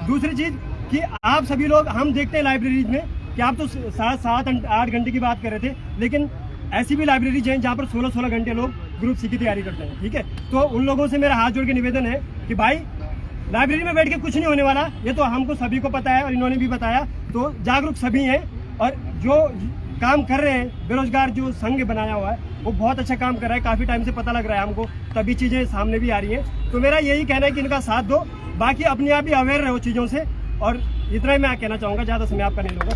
दूसरी चीज़ कि आप सभी लोग, हम देखते हैं लाइब्रेरीज में कि आप तो 7-8 घंटे की बात कर रहे थे, लेकिन ऐसी भी लाइब्रेरीज हैं जहाँ पर 16 घंटे लोग ग्रुप सी की तैयारी करते हैं। ठीक है। तो उन लोगों से मेरा हाथ जोड़ के निवेदन है कि भाई लाइब्रेरी में बैठ के कुछ नहीं होने वाला, ये तो हमको सभी को पता है और इन्होंने भी बताया। तो जागरूक सभी हैं और जो काम कर रहे हैं, बेरोजगार जो संघ बनाया हुआ है वो बहुत अच्छा काम कर रहा है, काफ़ी टाइम से पता लग रहा है हमको, तभी चीज़ें सामने भी आ रही हैं। तो मेरा यही कहना है कि इनका साथ दो, बाकी अपने आप ही अवेयर रहो चीज़ों से। और इतना ही मैं कहना चाहूँगा, ज़्यादा समय आपका नहीं लूँगा।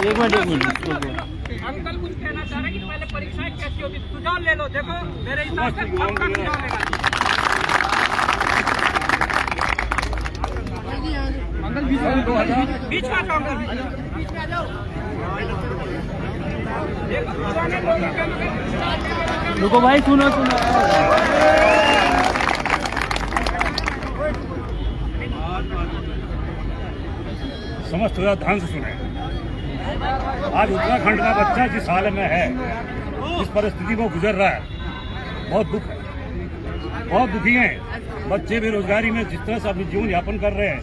एक मिनट अंकल कुछ कहना चाह रहे हैं कि पहले परीक्षाएं कैसी होती, सुझाव ले लो। देखो मेरे हिसाब से सबका सुझाव लेना। अंकल बीच में आ जाओ, अंकल बीच में आ जाओ। रुको भाई, सुनो समझ थोड़ा ध्यान से सुने। आज उत्तराखंड का बच्चा जिस हाल में है, जिस परिस्थिति को गुजर रहा है, बहुत दुख है, बहुत दुखी हैं। बच्चे बेरोजगारी में जिस तरह से अपनी जीवन यापन कर रहे हैं,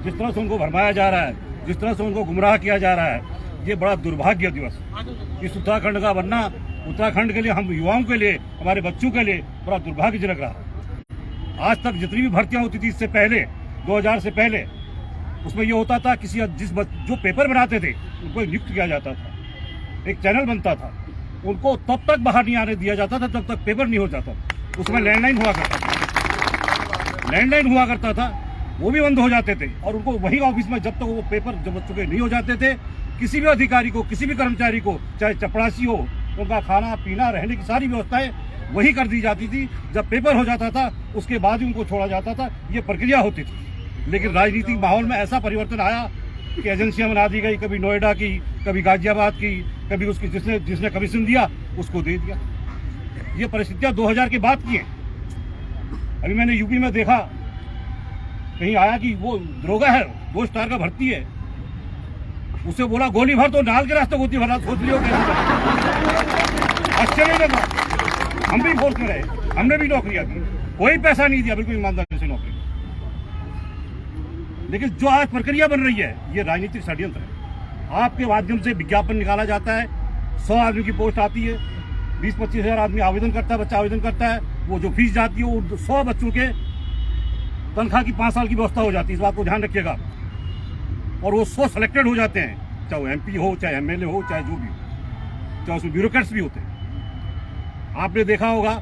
जिस तरह से उनको भरमाया जा रहा है, जिस तरह से उनको गुमराह किया जा रहा है, ये बड़ा दुर्भाग्य दिवस है। इस उत्तराखंड का बनना उत्तराखंड के लिए, हम युवाओं के लिए, हमारे बच्चों के लिए बड़ा दुर्भाग्यजनक रहा। आज तक जितनी भी भर्तियां होती थी इससे पहले, 2000 से पहले, उसमें ये होता था किसी जो पेपर बनाते थे उनको नियुक्त किया जाता था, एक चैनल बनता था, उनको तब तक बाहर नहीं आने दिया जाता था जब तक पेपर नहीं हो जाता। उसमें लैंडलाइन हुआ करता था, वो भी बंद हो जाते थे और उनको वही ऑफिस में जब तक वो पेपर जब बच्चों के नहीं हो जाते थे, किसी भी अधिकारी को, किसी भी कर्मचारी को, चाहे चपरासी हो, उनका खाना पीना रहने की सारी व्यवस्थाएं वही कर दी जाती थी। जब पेपर हो जाता था उसके बाद ही उनको छोड़ा जाता था, ये प्रक्रिया होती थी। लेकिन राजनीतिक माहौल में ऐसा परिवर्तन आया कि एजेंसियां बना दी गई, कभी नोएडा की, कभी गाजियाबाद की, कभी उसकी जिसने कमीशन दिया उसको दे दिया। ये परिस्थितियां 2000 के बाद की हैं। अभी मैंने यूपी में देखा, कहीं आया कि वो दरोगा है, 2 स्टार का भर्ती है, उसे बोला गोली भर, तो नाल के रास्ते गोली भरा, सोच लियो आश्चर्य लगा। हम भी फोर्स में रहे, हमने भी नौकरियां दी। कोई पैसा नहीं दिया, बिल्कुल ईमानदारी से नौकरी। लेकिन जो आज प्रक्रिया बन रही है ये राजनीतिक षड्यंत्र है। आपके माध्यम से विज्ञापन निकाला जाता है, 100 आदमी की पोस्ट आती है, 20-25 हजार आदमी आवेदन करता है, बच्चा आवेदन करता है, वो जो फीस जाती है वो 100 बच्चों के तनख्वाह की 5 साल की व्यवस्था हो जाती है। इस बात को ध्यान रखिएगा। और वो 100 सिलेक्टेड हो जाते हैं, चाहे वो MP हो, चाहे MLA हो, चाहे जो भी हो, चाहे उसमें ब्यूरोक्रेट्स भी होते हैं। आपने देखा होगा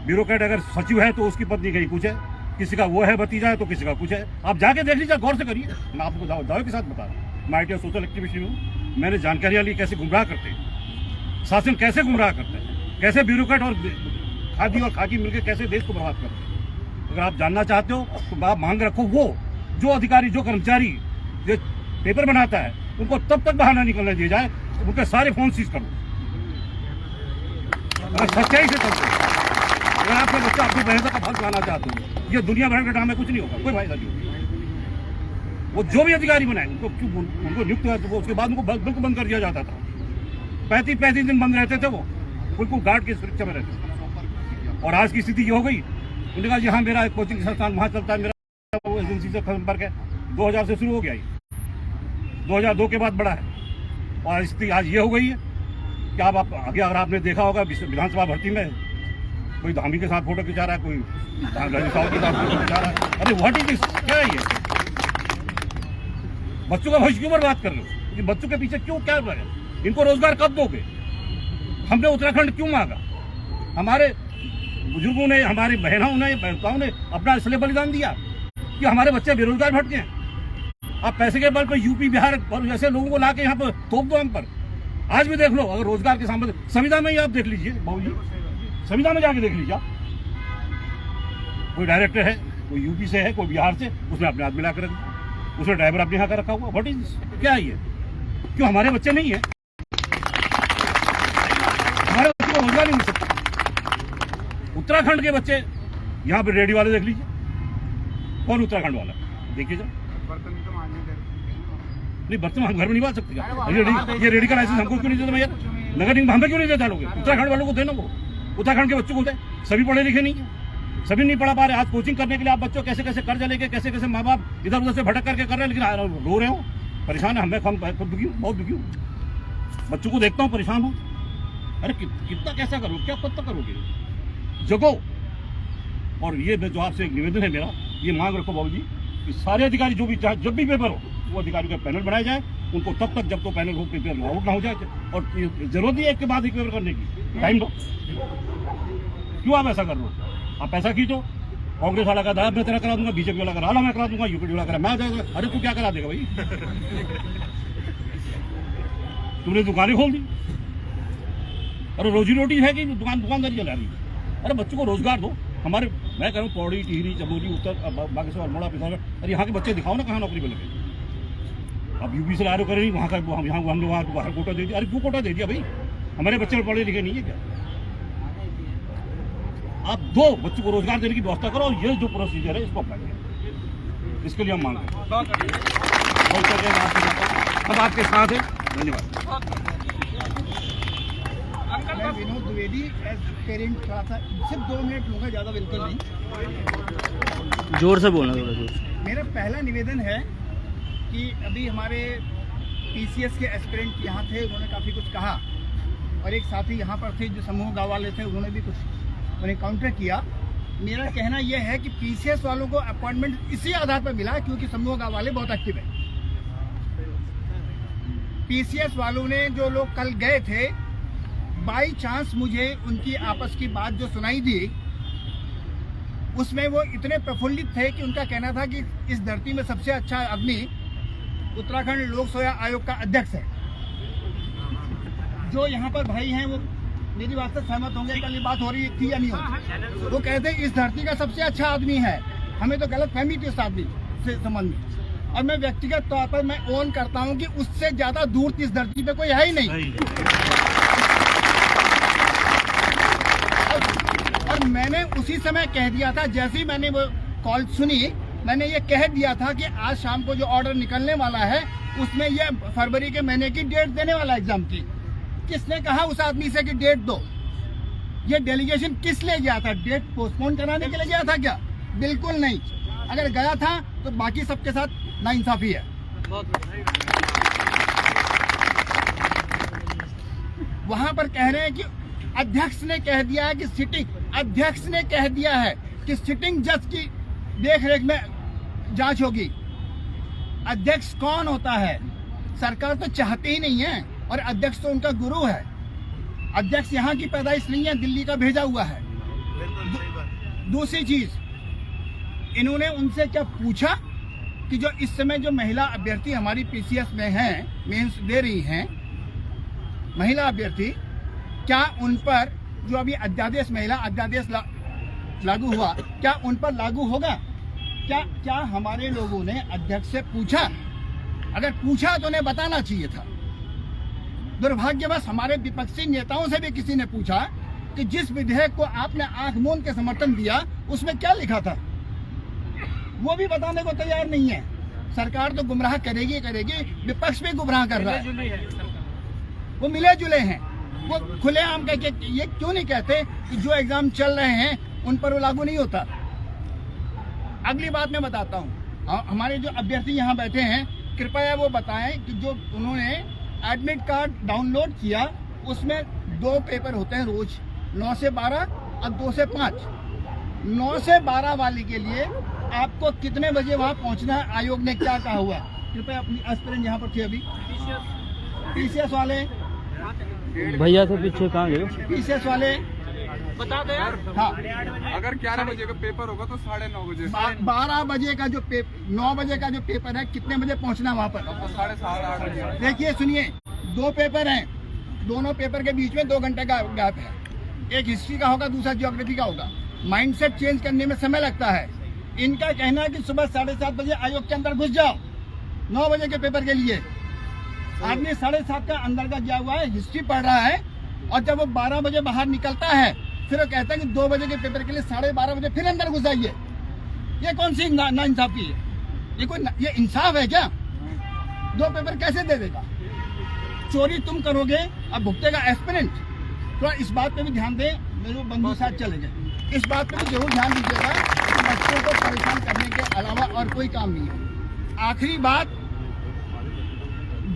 ब्यूरोक्रेट अगर सचिव है तो उसकी पत्नी कहीं कुछ है, किसी का वो है भतीजा है तो किसी का कुछ है। आप जाके देख लीजिए, गौर से करिए। मैं आपको दावे के साथ बता रहा हूँ, मैं IT सोशल एक्टिविस्ट हूँ, मैंने जानकारियाँ ली कैसे गुमराह करते हैं, शासन कैसे गुमराह करते हैं, कैसे ब्यूरोक्रेट और खादी और खाकी मिलकर कैसे देश को बर्बाद करते हैं। अगर आप जानना चाहते हो तो आप मांग रखो, वो जो अधिकारी जो कर्मचारी जो पेपर बनाता है उनको तब तक बाहर ना निकलने दिया जाए, उनके सारे फोन सीज करो। अगर सच्चाई से चलते अगर आपका बच्चा अपनी बहन का फल लाना चाहते हो, ये दुनिया भर का काम में कुछ नहीं होगा, कोई फायदा नहीं होगा। वो जो भी अधिकारी बनाए उनको नियुक्त है, तो उसके बाद उनको बिल्कुल बंद कर दिया जाता था। 35 दिन बंद रहते थे, वो बिल्कुल गार्ड की सुरक्षा में रहते थे। और आज की स्थिति ये हो गई, उन्होंने कहा जी हाँ मेरा कोचिंग संस्थान वहाँ चलता है, मेरा वो एजेंसी से संपर्क है। 2000 से शुरू हो गया, 2002 के बाद बढ़ा है। और स्थिति आज ये हो गई है कि आप आगे अगर आपने देखा होगा विधानसभा भर्ती में कोई धामी के साथ फोटो खिंचा रहा है, कोई साहब के साथ फोटो खिंचा रहा है। अरे व्हाट इज दिस, क्या है ये? बच्चों का भविष्य क्यों बर्बाद कर रहे हो? ये बच्चों के पीछे क्यों क्या है? इनको रोजगार कब दोगे? हमने उत्तराखंड क्यों मांगा? हमारे बुजुर्गों ने, हमारी बहनों ने, बेटाओं ने अपना इसलिए बलिदान दिया कि हमारे बच्चे बेरोजगार भटके हैं। आप पैसे के बल पर यूपी बिहार और ऐसे लोगों को लाके यहाँ पर थोप दो हम पर। आज भी देख लो, अगर रोजगार के सामने संविदा में ही आप देख लीजिए, बाबूजी संविदा में जाके देख लीजिए। कोई डायरेक्टर है, कोई यूपी से है, कोई बिहार से, उसने अपने आदमी लाकर रख दिया, उसने ड्राइवर अपने यहाँ का रखा हुआ। व्हाट इज, क्या है ये? क्यों हमारे बच्चे नहीं है? हमारे बच्चों को रोजगार नहीं मिल सकता। उत्तराखंड के बच्चे यहाँ पे रेडी वाले देख लीजिए, कौन उत्तराखंड वाला देखिए जरा। नहीं बर्तन हम घर में नहीं बांध सकते क्या? ये रेडी का लाइसेंस हमको क्यों नहीं देता भैया? नगर निगम हमें क्यों नहीं देता? लोग उत्तराखंड वालों को देना, वो उत्तराखंड के बच्चों को दे। सभी पढ़े लिखे नहीं है, सभी नहीं पढ़ा पा रहे। आज कोचिंग करने के लिए आप बच्चों कैसे कैसे कर्ज लेके, कैसे कैसे माँ बाप इधर उधर से भटक करके कर रहे हैं, लेकिन रो रहे हो, परेशान है। हमें दुखी हूँ, बहुत दुखी हूँ। बच्चों को देखता हूँ, परेशान हूँ। अरे कितना कैसा करोगे, क्या कब तक करोगे? जगो। और ये जो आपसे एक निवेदन है मेरा, ये मांग रखो बाबूजी कि सारे अधिकारी जो भी चाहे जब भी पेपर हो, वो अधिकारियों का पैनल बनाया जाए, उनको तब तक जब तो पैनल हो पेपर आउट ना हो जाए। और जरूरत नहीं है एक के बाद एक पेपर करने की, टाइम दो। क्यों आप ऐसा कर रहे हो? आप पैसा खींचो, कांग्रेस वाला का दादा मैं तेरा करा दूंगा, बीजेपी वाला का मैं करा दूंगा, यूपी वाला करा मैं आ जाएगा। अरे तू क्या करा देगा भाई? तुमने दुकानें खोल दी, अरे रोजी रोटी है कि दुकानदारी चला रही है? अरे बच्चों को रोजगार दो। हमारे मैं कह रहा हूँ पौड़ी, टिहरी, चमोली, उत्तर बागेश्वर, अल्मोड़ा, पिथौरागढ़, अरे यहाँ के बच्चे दिखाओ ना कहाँ नौकरी पे लगे। अब यूपी से लारो करें वहाँ का, यहाँ हमने वहाँ बाहर कोटा दे दिया। अरे क्यों कोटा दे दिया भाई? हमारे बच्चे पढ़े लिखे नहीं है क्या? आप दो बच्चों को रोजगार देने की व्यवस्था करो, और ये जो प्रोसीजर है इसको अपनाइए। इसके लिए हम मांग रहे हैं, हम आपके साथ हैं। धन्यवाद। मैं विनोद द्विवेदी एज पेरेंट थोड़ा सा सिर्फ 2 मिनट लूँगा, ज़्यादा बिल्कुल नहीं। जोर से बोलना, थोड़ा जोर से। मेरा पहला निवेदन है कि अभी हमारे PCS के एस्पिरेंट यहाँ थे, उन्होंने काफ़ी कुछ कहा, और एक साथी यहाँ पर थे जो समूह गाँव वाले थे, उन्होंने भी कुछ उन्हें काउंटर किया। मेरा कहना यह है कि PCS वालों को अपॉइंटमेंट इसी आधार पर मिला क्योंकि समूह गाँव वाले बहुत एक्टिव है। PCS वालों ने, जो लोग कल गए थे, बाई चांस मुझे उनकी आपस की बात जो सुनाई दी, उसमें वो इतने प्रफुल्लित थे कि उनका कहना था कि इस धरती में सबसे अच्छा आदमी उत्तराखंड लोक सेवा आयोग का अध्यक्ष है। जो यहाँ पर भाई हैं वो मेरी बात से सहमत होंगे, कल ये बात हो रही थी या नहीं होती। वो कहते हैं इस धरती का सबसे अच्छा आदमी है। हमें तो गलत फहमी थी उस आदमी से संबंध में, और मैं व्यक्तिगत तौर पर मैं ओन करता हूँ कि उससे ज्यादा दूर इस धरती पे कोई है ही नहीं। और मैंने उसी समय कह दिया था, जैसे ही मैंने वो कॉल सुनी, मैंने ये कह दिया था कि आज शाम को जो ऑर्डर निकलने वाला है उसमें ये फरवरी के महीने की डेट देने वाला एग्जाम की। किसने कहा उस आदमी से कि डेट दो? ये डेलीगेशन किस लिए गया था? डेट पोस्टपोन कराने के लिए गया था क्या? बिल्कुल नहीं। अगर गया था तो बाकी सबके साथ नाइंसाफी है। वहां पर कह रहे हैं कि अध्यक्ष ने कह दिया है कि सिटिंग जज की देखरेख में जांच होगी। अध्यक्ष कौन होता है? सरकार तो चाहती ही नहीं है, और अध्यक्ष तो उनका गुरु है। अध्यक्ष यहाँ की पैदाइश नहीं है, दिल्ली का भेजा हुआ है। दूसरी चीज, इन्होंने उनसे क्या पूछा कि जो इस समय जो महिला अभ्यर्थी हमारी पीसीएस में हैं, मेंस दे रही हैं, महिला अभ्यर्थी, क्या उन पर जो अभी अध्यादेश महिला अध्यादेश लागू हुआ, क्या उन पर लागू होगा? क्या हमारे लोगों ने अध्यक्ष से पूछा? अगर पूछा तो उन्हें बताना चाहिए था। दुर्भाग्यवश हमारे विपक्षी नेताओं से भी किसी ने पूछा कि जिस विधेयक को आपने आंख मूंद के समर्थन दिया उसमें क्या लिखा था, वो भी बताने को तैयार नहीं है। सरकार तो गुमराह करेगी, विपक्ष भी गुमराह कर रहा है। वो मिले जुले हैं। वो खुलेआम कह के ये क्यों नहीं कहते कि जो एग्जाम चल रहे हैं उन पर वो लागू नहीं होता? अगली बात मैं बताता हूँ, हमारे जो अभ्यर्थी यहाँ बैठे हैं, कृपया वो बताएं कि जो उन्होंने एडमिट कार्ड डाउनलोड किया उसमें 2 पेपर होते हैं रोज, 9 से 12 और 2 से 5। 9 से 12 वाली के लिए आपको कितने बजे वहाँ पहुँचना है? आयोग ने क्या कहा हुआ? कृपया अपनी एस्पिरेंट यहाँ पर थे अभी, पीसीएस वाले भैया से पीछे कहाँ गए? पीसीएस वाले बता दो यार। हाँ, अगर 11 बजे का पेपर होगा तो 9:30 बजे। 12 बजे का जो 9 बजे का जो पेपर है, कितने बजे पहुंचना वहाँ पर? 7:30-8 बजे। देखिए सुनिए, 2 पेपर हैं, दोनों पेपर के बीच में 2 घंटे का गैप है। एक हिस्ट्री का होगा, दूसरा ज्योग्राफी का होगा। माइंडसेट चेंज करने में समय लगता है। इनका कहना है कि सुबह 7:30 बजे आयोग के अंदर घुस जाओ 9 बजे के पेपर के लिए। आदमी 7:30 का अंदर का गया हुआ है, हिस्ट्री पढ़ रहा है, और जब वो 12 बजे बाहर निकलता है फिर वो कहता है कि 2 बजे के पेपर के लिए 12:30 बजे फिर अंदर घुस आइए। ये कौन सी नाइंसाफी है? ये इंसाफ है क्या? 2 पेपर कैसे दे देगा? चोरी तुम करोगे, अब भुगतेगा एस्पिरेंट। थोड़ा इस बात पे भी ध्यान दें। मेरे बंधु साथ चले गए, इस बात पे भी जरूर ध्यान दीजिएगा कि बच्चों को परेशान करने के अलावा और कोई काम नहीं है। आखिरी बात,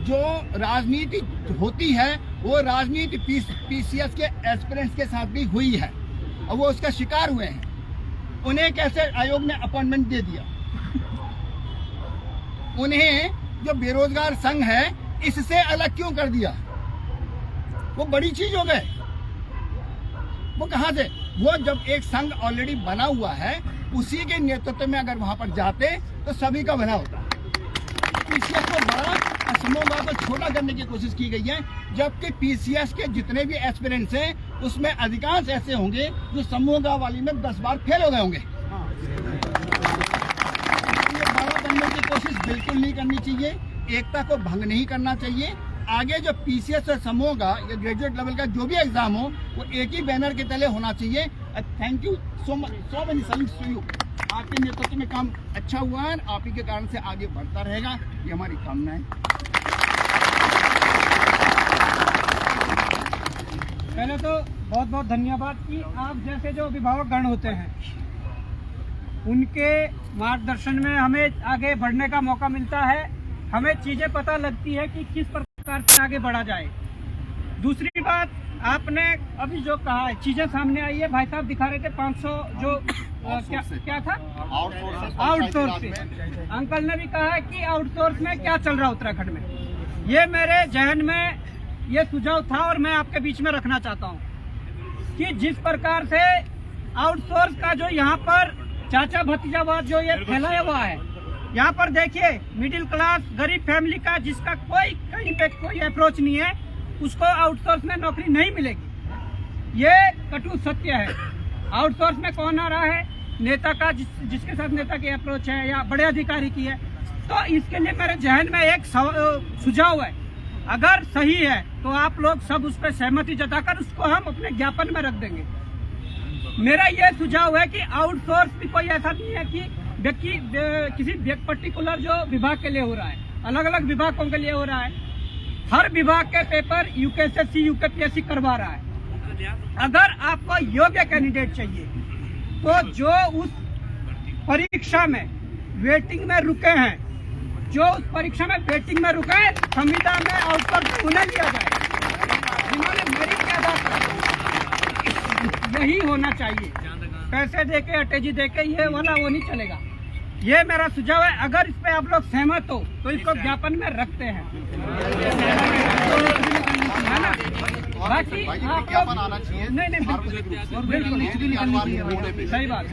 जो राजनीति होती है वो राजनीति पीसीएस के एस्पिरेंट्स के साथ भी हुई है, और वो उसका शिकार हुए हैं। उन्हें कैसे आयोग ने अपॉइंटमेंट दे दिया? उन्हें जो बेरोजगार संघ है इससे अलग क्यों कर दिया? वो बड़ी चीज हो गए। वो कहां से? वो जब एक संघ ऑलरेडी बना हुआ है, उसी के नेतृत्व में अगर वहां पर जाते तो सभी का भला होता। पीसीएस को बड़ा और समूह को छोटा करने की कोशिश की गई है, जबकि पीसीएस के जितने भी एस्पिरेंट्स हैं उसमें अधिकांश ऐसे होंगे जो समूह गांव वाली में 10 बार फेल हो गए होंगे। ये बड़ा बनने की कोशिश बिल्कुल नहीं करनी चाहिए, एकता को भंग नहीं करना चाहिए। आगे जो पीसीएस और समूह का या ग्रेजुएट लेवल का जो भी एग्जाम हो वो एक ही बैनर के तले होना चाहिए। Thank you so much, so many thanks to you. आपके नेतृत्व में काम अच्छा हुआ है, आप ही के कारण से आगे बढ़ता रहेगा, ये हमारी कामना है। पहले तो बहुत बहुत धन्यवाद कि आप जैसे जो अभिभावकगण होते हैं उनके मार्गदर्शन में हमें आगे बढ़ने का मौका मिलता है, हमें चीजें पता लगती है कि किस प्रकार से आगे बढ़ा जाए। दूसरी बात, आपने अभी जो कहा है चीजें सामने आई है, भाई साहब दिखा रहे थे 500 जो क्या था आउटसोर्स। अंकल ने भी कहा है कि आउटसोर्स में क्या चल रहा है उत्तराखंड में। ये मेरे जहन में ये सुझाव था और मैं आपके बीच में रखना चाहता हूँ कि जिस प्रकार से आउटसोर्स का जो यहाँ पर चाचा भतीजावाद जो ये फैलाया हुआ है, यहाँ पर देखिए मिडिल क्लास गरीब फैमिली का जिसका कोई कहीं पे कोई अप्रोच नहीं है उसको आउटसोर्स में नौकरी नहीं मिलेगी। ये कटु सत्य है। आउटसोर्स में कौन आ रहा है? नेता का, जिसके साथ नेता की अप्रोच है या बड़े अधिकारी की है। तो इसके लिए मेरे जहन में एक सुझाव है, अगर सही है तो आप लोग सब उस पर सहमति जताकर उसको हम अपने ज्ञापन में रख देंगे। मेरा ये सुझाव है कि आउटसोर्स भी कोई ऐसा नहीं है कि किसी पर्टिकुलर जो विभाग के लिए हो रहा है, अलग अलग विभागों के लिए हो रहा है। हर विभाग के पेपर यूकेएसएससी यूकेपीएससी करवा रहा है। अगर आपको योग्य कैंडिडेट चाहिए तो जो उस परीक्षा में वेटिंग में रुके हैं, जो उस परीक्षा में वेटिंग में रुके हैं, संविदा में आउटपुट उन्हें दिया जाए जिन्होंने मेरिट के आधार पर। यही होना चाहिए। पैसे देके अटैची देके ये वाला वो नहीं चलेगा। ये मेरा सुझाव है। अगर इस पे आप लोग सहमत हो तो इसको ज्ञापन में रखते हैं, है ना? बाकी विज्ञापन आना चाहिए। नहीं सही बात।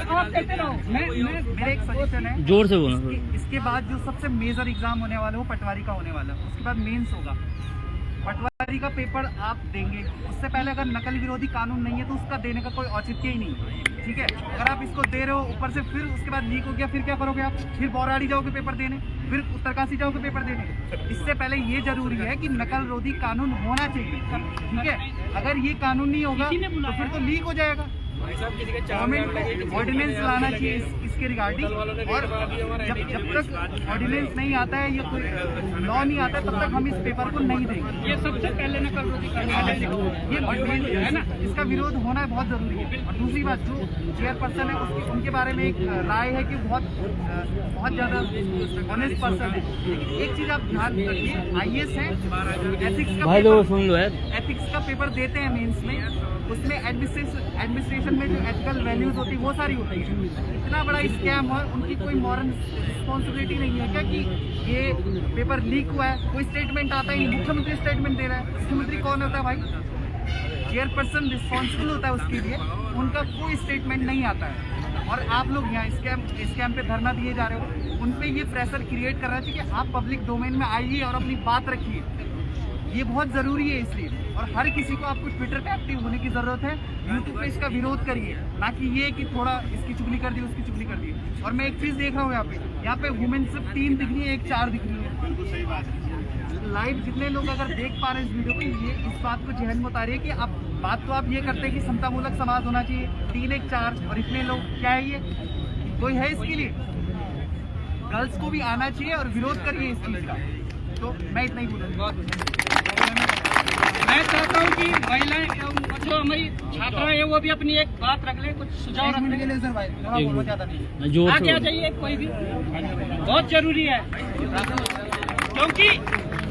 आप कहते रहो। मेरे एक सजेशन है, जोर से बोलो। इसके बाद जो सबसे मेजर एग्जाम होने वाला है वो पटवारी का होने वाला है। उसके बाद मेंस होगा। पटवारी का पेपर आप देंगे, उससे पहले अगर नकल विरोधी कानून नहीं है तो उसका देने का कोई औचित्य ही नहीं है। ठीक है, अगर आप इसको दे रहे हो, ऊपर से फिर उसके बाद लीक हो गया, फिर क्या करोगे आप? फिर बौराड़ी जाओगे पेपर देने, फिर उत्तरकाशी जाओगे पेपर देने। इससे पहले ये जरूरी है कि नकल विरोधी कानून होना चाहिए। ठीक है, अगर ये कानून नहीं होगा तो फिर तो लीक हो जाएगा। गवर्नमेंट को ऑर्डिनेंस लाना चाहिए इसके रिगार्डिंग, और जब तक ऑर्डिनेंस नहीं आता है या कोई लॉ नहीं आता है तब तक हम इस पेपर को नहीं देंगे। ये सबसे पहले नकल ये है ना, इसका विरोध होना बहुत जरूरी है। और दूसरी बात, जो चेयरपर्सन है उनके बारे में एक राय है कि बहुत ज्यादा ऑनेस्ट पर्सन है। लेकिन एक चीज आप ध्यान रखिए, IAS है, एथिक्स का पेपर देते हैं मेंस में, उसमें एडमिनिस्ट्रेशन में जो एथिकल वैल्यूज होती है वो सारी होती है। इतना बड़ा स्कैम और उनकी कोई मॉरल रिस्पॉन्सिबिलिटी नहीं है क्या कि ये पेपर लीक हुआ है? कोई स्टेटमेंट आता है, मुख्यमंत्री स्टेटमेंट दे रहा है। मुख्यमंत्री कौन होता है भाई? चेयरपर्सन रिस्पॉन्सिबल होता है उसके लिए, उनका कोई स्टेटमेंट नहीं आता है। और आप लोग यहाँ स्कैम पे धरना दिए जा रहे हो, उन पे ये प्रेशर क्रिएट करना चाहिए कि आप पब्लिक डोमेन में आइए और अपनी बात रखिए। ये बहुत ज़रूरी है इसलिए। और हर किसी को आपको ट्विटर पे एक्टिव होने की ज़रूरत है, यूट्यूब पे इसका विरोध करिए, ना कि ये कि थोड़ा इसकी चुगली कर दी, उसकी चुगली कर दी। और मैं एक चीज़ देख रहा हूँ यहाँ पे वुमेन सिर्फ 3 दिख रही है, एक 4 दिख रही है। बिल्कुल सही बात है। लाइव जितने लोग अगर देख पा रहे हैं इस वीडियो को, ये इस बात को जहन में उतारिए कि आप बात तो आप ये करते हैं कि समतामूलक समाज होना चाहिए, 3 1 4, और इतने लोग क्या है? ये कोई है इसके लिए? गर्ल्स को भी आना चाहिए और विरोध करिए इस चीज़ का। तो मैं इतना ही बोलूँगा। मैं चाहता हूँ कि महिलाएं, जो हमारी छात्राएं हैं, वो भी अपनी एक बात रख ले, कुछ सुझाव रख ले। आगे आ जाइए, कोई भी बहुत जरूरी है, क्योंकि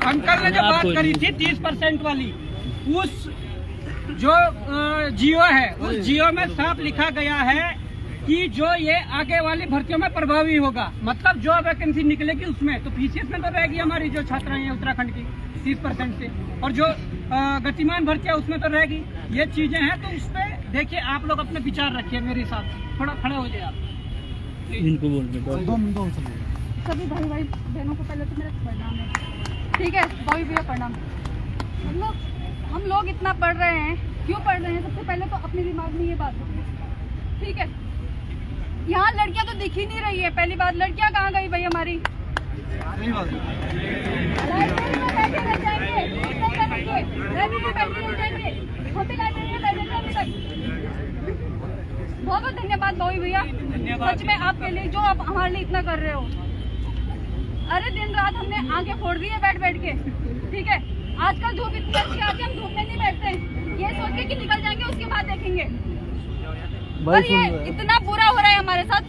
अंकल ने जो बात करी थी 30% वाली, उस जो जियो है, उस जियो में साफ लिखा गया है कि जो ये आगे वाली भर्तियों में प्रभावी होगा। मतलब जो वैकेंसी निकलेगी उसमें, तो PCS में तो रहेगी हमारी जो छात्राएं हैं उत्तराखंड की 30% से, और जो गतिमान भर्तियां उसमें तो रहेगी। ये चीजें हैं, तो उस पर देखिए आप लोग अपने विचार रखिए। मेरे हिसाब से थोड़ा खड़े हो जाए आप। इनको बोल सभी भाई बहनों को पहले तो मेरा प्रणाम है। ठीक है, भाई भैया प्रणाम। हम लोग इतना पढ़ रहे हैं, क्यों पढ़ रहे हैं? सबसे पहले तो अपने दिमाग में ये बात होगी। ठीक है, यहाँ लड़कियां तो दिख ही नहीं रही है। पहली बात, लड़कियां कहाँ गई भाई हमारी? बहुत बहुत धन्यवाद भाई भैया, सच में आपके लिए जो आप हमारे लिए इतना कर रहे हो। अरे दिन रात हमने आंखें फोड़ दी है बैठ के। ठीक है, आजकल धूप इतनी अच्छी आती है, हम धूप में नहीं बैठते, ये सोच के कि निकल जाएंगे उसके बाद देखेंगे। पर ये इतना बुरा हो रहा है हमारे साथ,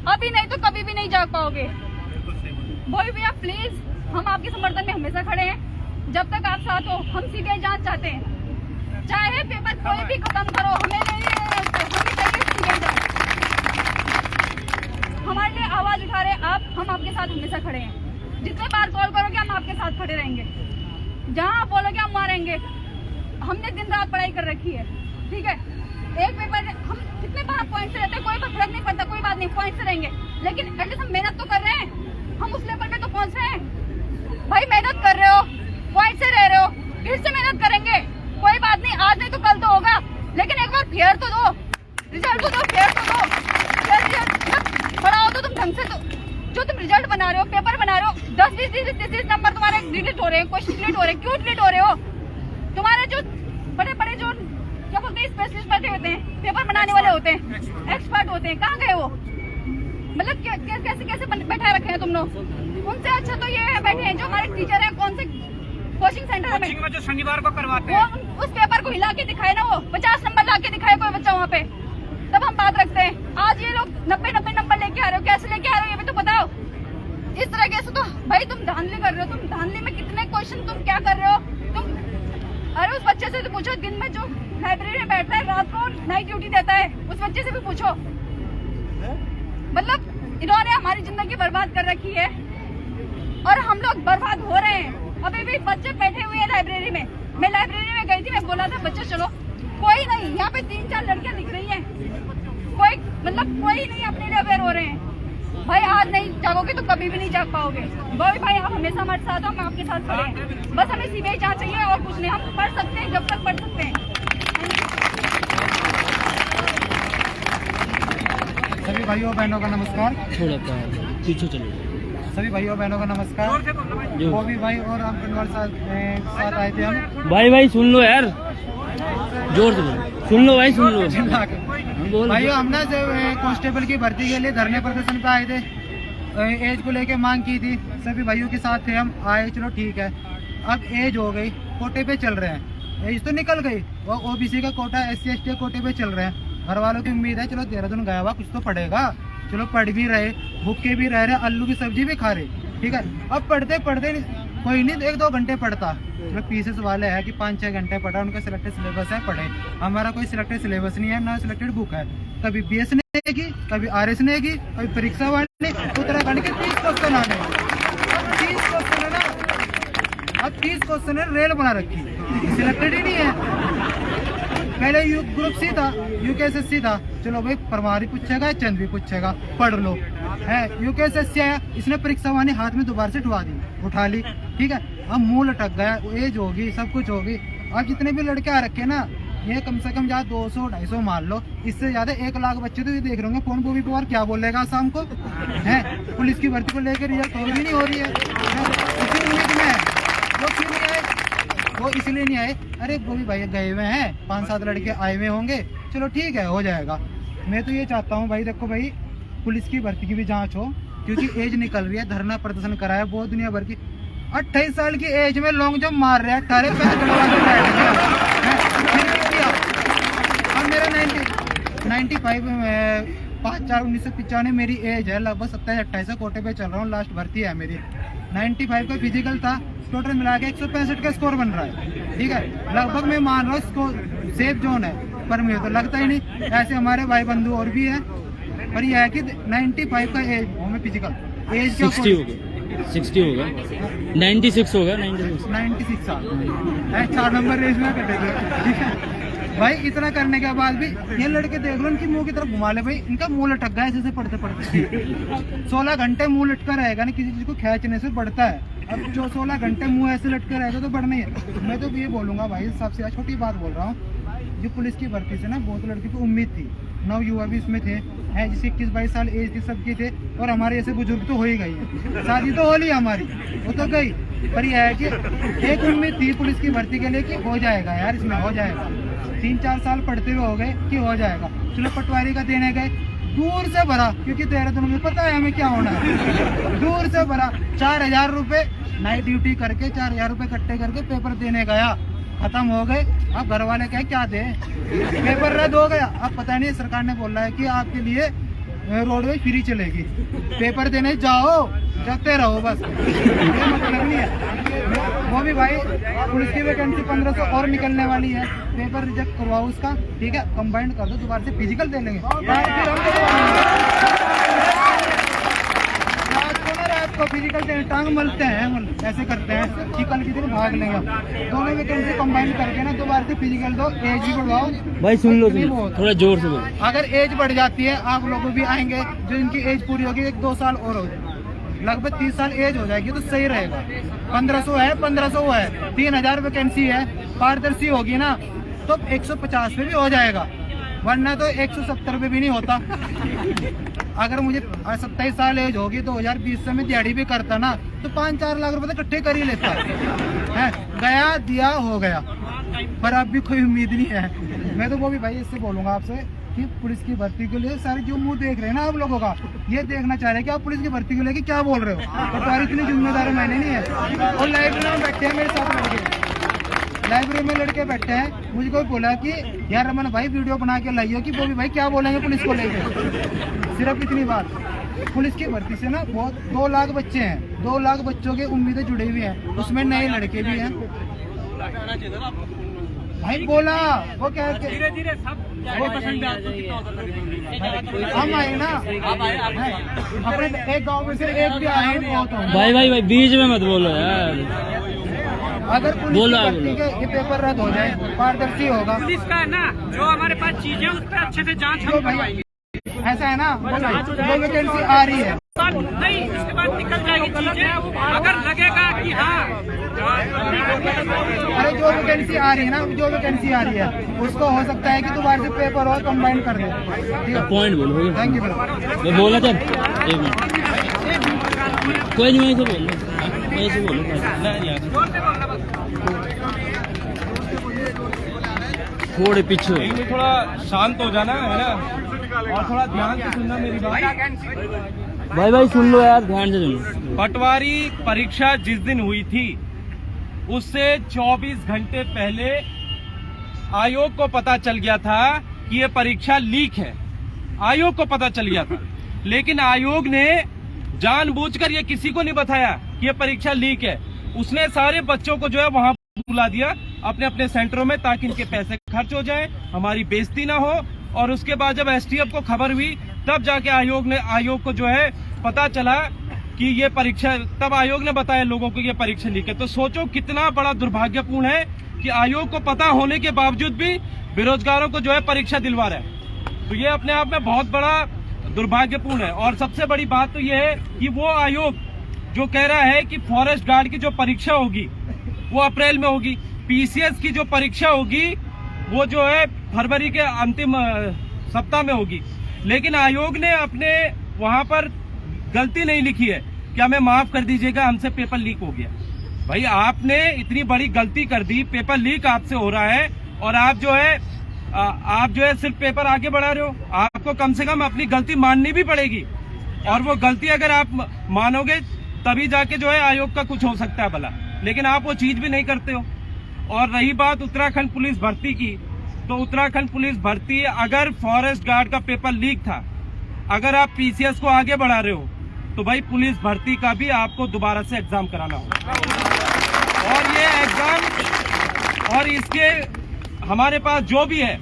अभी नहीं तो कभी भी नहीं जाग पाओगे। भाई भैया प्लीज, हम आपके समर्थन में हमेशा खड़े हैं। जब तक आप साथ हो, हम सीबीआई जांच चाहते हैं, चाहे पेपर कोई भी खत्म करो, हमें नहीं चाहिए सीबीआई जांच। हमारे लिए आवाज उठा रहे आप, हम आपके साथ हमेशा खड़े हैं। जितने बार कॉल करोगे हम आपके साथ खड़े रहेंगे, जहाँ आप बोलोगे हम वहाँ रहेंगे। हमने दिन रात पढ़ाई कर रखी है। ठीक है, एक पेपर हम कितने बार पॉइंट से रहते हैं, कोई फर्क नहीं पड़ता, कोई बात नहीं, पॉइंट से रहेंगे। लेकिन एटलीस्ट हम मेहनत तो कर रहे हैं, हम उस लेवल पे तो पहुंच रहे हैं। भाई मेहनत कर रहे हो, पॉइंट से रह रहे हो, फिर से मेहनत करेंगे, कोई बात नहीं, आज नहीं तो कल तो होगा। लेकिन एक बार फेयर तो दो, रिजल्ट तो दो, फेयर तो दो। पढ़ाओ तो तुम ढंग से, तो जो तुम रिजल्ट बना रहे हो, पेपर बना रहे हो, 10 20 30 नंबर तुम्हारे डिलीट हो रहे हैं, क्वेश्चन डिलीट हो रहे हैं। क्यों डिलीट हो रहे हो? तुम्हारे जो बड़े बड़े जो क्या बोलते हैं स्पेशलिस्ट बैठे होते हैं, पेपर बनाने वाले होते हैं, एक्सपर्ट होते हैं, कहाँ गए वो? मतलब कैसे कैसे बैठा रखे हैं तुम लोग? उनसे अच्छा तो ये बैठे हैं जो हमारे टीचर हैं, कौन से कोचिंग सेंटर में जो शनिवार को करवाते हैं, उस पेपर को हिला के दिखाए ना, वो 50 नंबर ला के दिखाए कोई बच्चा वहाँ पे, तब हम बात रखते हैं। आज ये लोग 90 नंबर लेके आ रहे हो, कैसे लेके आ रहे हो ये भी तो बताओ। इस तरह कैसे, तो भाई तुम धांधली कर रहे हो, तुम धांधली में कितने क्वेश्चन तुम क्या कर रहे हो तुम। अरे उस बच्चे से तो पूछो, दिन में जो लाइब्रेरी में बैठता है, रात को नाइट ड्यूटी देता है, उस बच्चे से भी पूछो। मतलब इन्होंने हमारी जिंदगी बर्बाद कर रखी है और हम लोग बर्बाद हो रहे हैं। अभी भी बच्चे बैठे हुए हैं लाइब्रेरी में। मैं लाइब्रेरी में गई थी, मैं बोला था बच्चे चलो, कोई नहीं। यहाँ पे 3-4 लड़कियां दिख रही हैं, कोई मतलब कोई नहीं अपने लिए अवेयर हो रहे हैं। भाई आज नहीं जागोगे तो कभी भी नहीं जाग पाओगे। भाई आप हमेशा हमारे साथ हो, हम आपके साथ खड़े हैं। बस हमें सीबीआई जांच चाहिए और कुछ नहीं। हम पढ़ सकते हैं जब तक पढ़ सकते हैं। सभी भाइयों बहनों का नमस्कार। थोड़ा पीछे चलो। सभी भाइयों बहनों का नमस्कार। बॉबी भाई और हम कन्वर साथ आए थे हम। भाई सुन लो यार, जोर से बोलो। सुन लो भाई, सुन लो भाइयों। हम ना कांस्टेबल की भर्ती के लिए धरने प्रदर्शन पे आए थे, एज को लेके मांग की थी। सभी भाइयों के साथ थे हम, आए, चलो ठीक है। अब एज हो गई, कोटे पे चल रहे हैं, एज तो निकल गई, वो ओबीसी का कोटा, SC ST कोटे पे चल रहे हैं। घर वालों की उम्मीद है चलो देहरादून गया हुआ कुछ तो पढ़ेगा, चलो पढ़ भी रहे, भूखे भी रह रहे, आलू की सब्जी भी खा रहे, ठीक है। अब पढ़ते पढ़ते कोई नहीं 1-2 घंटे पढ़ता, चलो पीसेस वाले है कि 5-6 घंटे पढ़ा, उनका सिलेक्टेड सिलेबस है, पढ़े। हमारा कोई सिलेक्टेड सिलेबस नहीं है, ना सिलेक्टेड बुक है। कभी BS ने की, कभी RS ने की, कभी परीक्षा वाले, उत्तराखंड के 30 क्वेश्चन आने। अब 30 क्वेश्चन है ना, अब 30 क्वेश्चन है, रेल बना रखी, सिलेक्टेड ही नहीं है। पहले ग्रुप C था, UKSSC था, चलो भाई परमारी पूछेगा, चंद भी पूछेगा, पढ़ लो है। UKSSC आया, इसने परीक्षा वानी हाथ में दोबारा से उठा ली, ठीक है। अब मुंह लटक गया, एज होगी, सब कुछ होगी। अब जितने भी लड़के आ रखे ना, ये कम से कम ज्यादा 200-250 मान लो, इससे ज्यादा 1 लाख बच्चे तो ये देख रहे होंगे फोन बॉबी पवार क्या बोलेगा शाम को है। पुलिस की भर्ती को लेकर रिजल्ट हो भी नहीं हो रही है, इसी उम्मीद में वो क्यों नहीं आए, वो इसलिए नहीं आए। अरे बॉबी भाई गए हुए हैं, 5-7 लड़के आए हुए होंगे, चलो ठीक है हो जाएगा। मैं तो ये चाहता हूँ भाई, देखो भाई पुलिस की भर्ती की भी जांच हो, क्योंकि एज निकल रही है, धरना प्रदर्शन कराया बहुत दुनिया भर की। 28 साल की एज में लॉन्ग जंप मार रहे हैं, 18 पैर अब मेरा 95 5/4/1995 मेरी एज है, लगभग 27-28 कोटे पे चल रहा हूँ, लास्ट भर्ती है मेरी। 95 का फिजिकल था, टोटल मिला के 165 का स्कोर बन रहा है, ठीक है। लगभग मैं मान रहा हूँ इसको सेफ जोन है, पर मुझे तो लगता ही नहीं। ऐसे हमारे भाई बंधु और भी है, पर यह है कि 95 का एज हमें फिजिकल एज 60 होगा 96 होगा 96 साल 4 नंबर रेस में कटेंगे, ठीक है भाई। इतना करने के बाद भी ये लड़के देख लो, इनकी मुंह की तरफ घुमा ले भाई, इनका मुंह लटक गया ऐसे पढ़ते पढ़ते 16 घंटे मुंह लटका रहेगा ना, किसी चीज को खींचने से बढ़ता है। अब जो 16 घंटे मुंह ऐसे लटका रहेगा तो बढ़ना ही है। मैं तो ये बोलूंगा भाई, सबसे छोटी बात बोल रहा हूँ, जो पुलिस की भर्ती से ना बहुत लड़की को उम्मीद थी, 9 युवा भी इसमें थे, हैं जिसे 21-22 साल एज थी, सबकी थे, और हमारे ऐसे बुजुर्ग तो हो ही गई है, शादी तो हो ली हमारी, वो तो गई। पर यह है कि एक उम्मीद थी पुलिस की भर्ती के लिए कि हो जाएगा यार, इसमें हो जाएगा। 3-4 साल पढ़ते हुए हो गए कि हो जाएगा, चलो पटवारी का देने गए, दूर से भरा, क्योंकि देहरादून में पता है हमें क्या होना है, दूर से भरा 4000 रुपये नाइट ड्यूटी करके 4000 रुपये इकट्ठे करके पेपर देने गया, खत्म हो गए। अब घर वाले क्या दे, पेपर रद्द हो गया। अब पता नहीं सरकार ने बोला है कि आपके लिए रोडवेज फ्री चलेगी, पेपर देने जाओ, जाते रहो बस, ये मतलब नहीं है। वो भी भाई पुलिस की वैकेंसी 1500 और निकलने वाली है, पेपर रिजेक्ट करवाओ उसका, ठीक है, कंबाइंड कर दो, दोबारा से फिजिकल दे लेंगे। रात को फिजिकल देने टांग मलते हैं, ऐसे करते हैं कि कल की दिन भाग लेंगे। दोनों वैकेंसी कंबाइन करके ना दोबारा से फिजिकल दो, एज भी बढ़वाओ भाई। सुन लो थोड़ा जोर से बोलो। अगर एज बढ़ जाती है, आप लोग भी आएंगे, जो इनकी एज पूरी होगी 1-2 साल और हो, लगभग 30 साल एज हो जाएगी तो सही रहेगा। 1500 है, 1500 है, 3000 वैकेंसी है, पारदर्शी होगी ना तो 150 पे भी हो जाएगा, वरना तो 170 पे भी नहीं होता। अगर मुझे 27 साल एज होगी 2020 से मैं दिहाड़ी भी करता ना तो 5-4 लाख रुपए तो इकट्ठे कर ही लेता है, गया दिया हो गया, पर अब भी कोई उम्मीद नहीं है। मैं तो वो भी भाई इससे बोलूंगा आपसे कि पुलिस की भर्ती के लिए सारे जो मुंह देख रहे हैं ना आप लोगों का, ये देखना चाह रहे हैं कि आप पुलिस की भर्ती को लेके क्या बोल रहे हो। पटवारी इतनी जिम्मेदारी मैंने नहीं है, और लाइब्रेरी में बैठे हैं मेरे साथ लड़के, लाइब्रेरी में लड़के बैठे हैं, मुझको बोला कि यार रमन भाई वीडियो बना के लाइयो कि बॉबी भाई क्या बोलेंगे पुलिस को लेके। सिर्फ इतनी बात। पुलिस की भर्ती से ना बहुत 2 लाख बच्चे हैं, 2 लाख बच्चों की उम्मीदें जुड़ी हुई हैं, उसमें नए लड़के भी हैं। भाई बोला वो क्या धीरे धीरे सब हम आए ना, अपने एक गांव में से एक भी आए हैं बहुत हो। भाई बीच में मत बोलो यार। अगर पुलिस की भर्ती के ये पेपर रद्द हो जाए, पारदर्शी होगा। पुलिस का है ना, जो हमारे पास चीजें उस पर अच्छे से जांच हम करवाएंगे। ऐसा है ना, जो वैकेंसी आ रही है नहीं, इसके बाद निकल जाएगी चीजें। अगर लगेगा कि हाँ, अरे जो वैकेंसी आ रही है ना, जो वैकेंसी आ रही है उसको हो सकता है कि दोबारा से पेपर और कंबाइन कर दे। ठीक है, पॉइंट बोलो। Thank you. बोला जब 1 मिनट कोई नहीं, ऐसे बोलो थोड़े पीछे। थोड़ा शांत हो जाना है ना, और थोड़ा ध्यान से सुनना मेरी बात। भाई सुन लो यार, ध्यान से सुनो। पटवारी परीक्षा जिस दिन हुई थी उससे 24 घंटे पहले आयोग को पता चल गया था कि ये परीक्षा लीक है। आयोग को पता चल गया था, लेकिन आयोग ने जानबूझकर ये किसी को नहीं बताया कि ये परीक्षा लीक है। उसने सारे बच्चों को जो है वहां बुला दिया अपने अपने सेंटरों में, ताकि इनके पैसे खर्च हो जाए, हमारी बेइज्जती ना हो। और उसके बाद जब एसटीएफ को खबर हुई तब जाके आयोग को जो है पता चला कि ये परीक्षा, तब आयोग ने बताया लोगों को ये परीक्षा लीक है। तो सोचो कितना बड़ा दुर्भाग्यपूर्ण है कि आयोग को पता होने के बावजूद भी बेरोजगारों को जो है परीक्षा दिलवा रहा है। तो ये अपने आप में बहुत बड़ा दुर्भाग्यपूर्ण है। और सबसे बड़ी बात तो ये है कि वो आयोग जो कह रहा है कि फॉरेस्ट गार्ड की जो परीक्षा होगी वो अप्रैल में होगी, पीसीएस की जो परीक्षा होगी वो जो है फरवरी के अंतिम सप्ताह में होगी, लेकिन आयोग ने अपने वहां पर गलती नहीं लिखी है कि हमें माफ कर दीजिएगा, हमसे पेपर लीक हो गया। भाई आपने इतनी बड़ी गलती कर दी, पेपर लीक आपसे हो रहा है और आप जो है सिर्फ पेपर आगे बढ़ा रहे हो। आपको कम से कम अपनी गलती माननी भी पड़ेगी, और वो गलती अगर आप मानोगे तभी जाके जो है आयोग का कुछ हो सकता है भला, लेकिन आप वो चीज भी नहीं करते हो। और रही बात उत्तराखंड पुलिस भर्ती की, तो उत्तराखंड पुलिस भर्ती, अगर फॉरेस्ट गार्ड का पेपर लीक था, अगर आप पीसीएस को आगे बढ़ा रहे हो, तो भाई पुलिस भर्ती का भी आपको दोबारा से एग्जाम कराना होगा। और ये एग्जाम, और इसके हमारे पास जो भी है,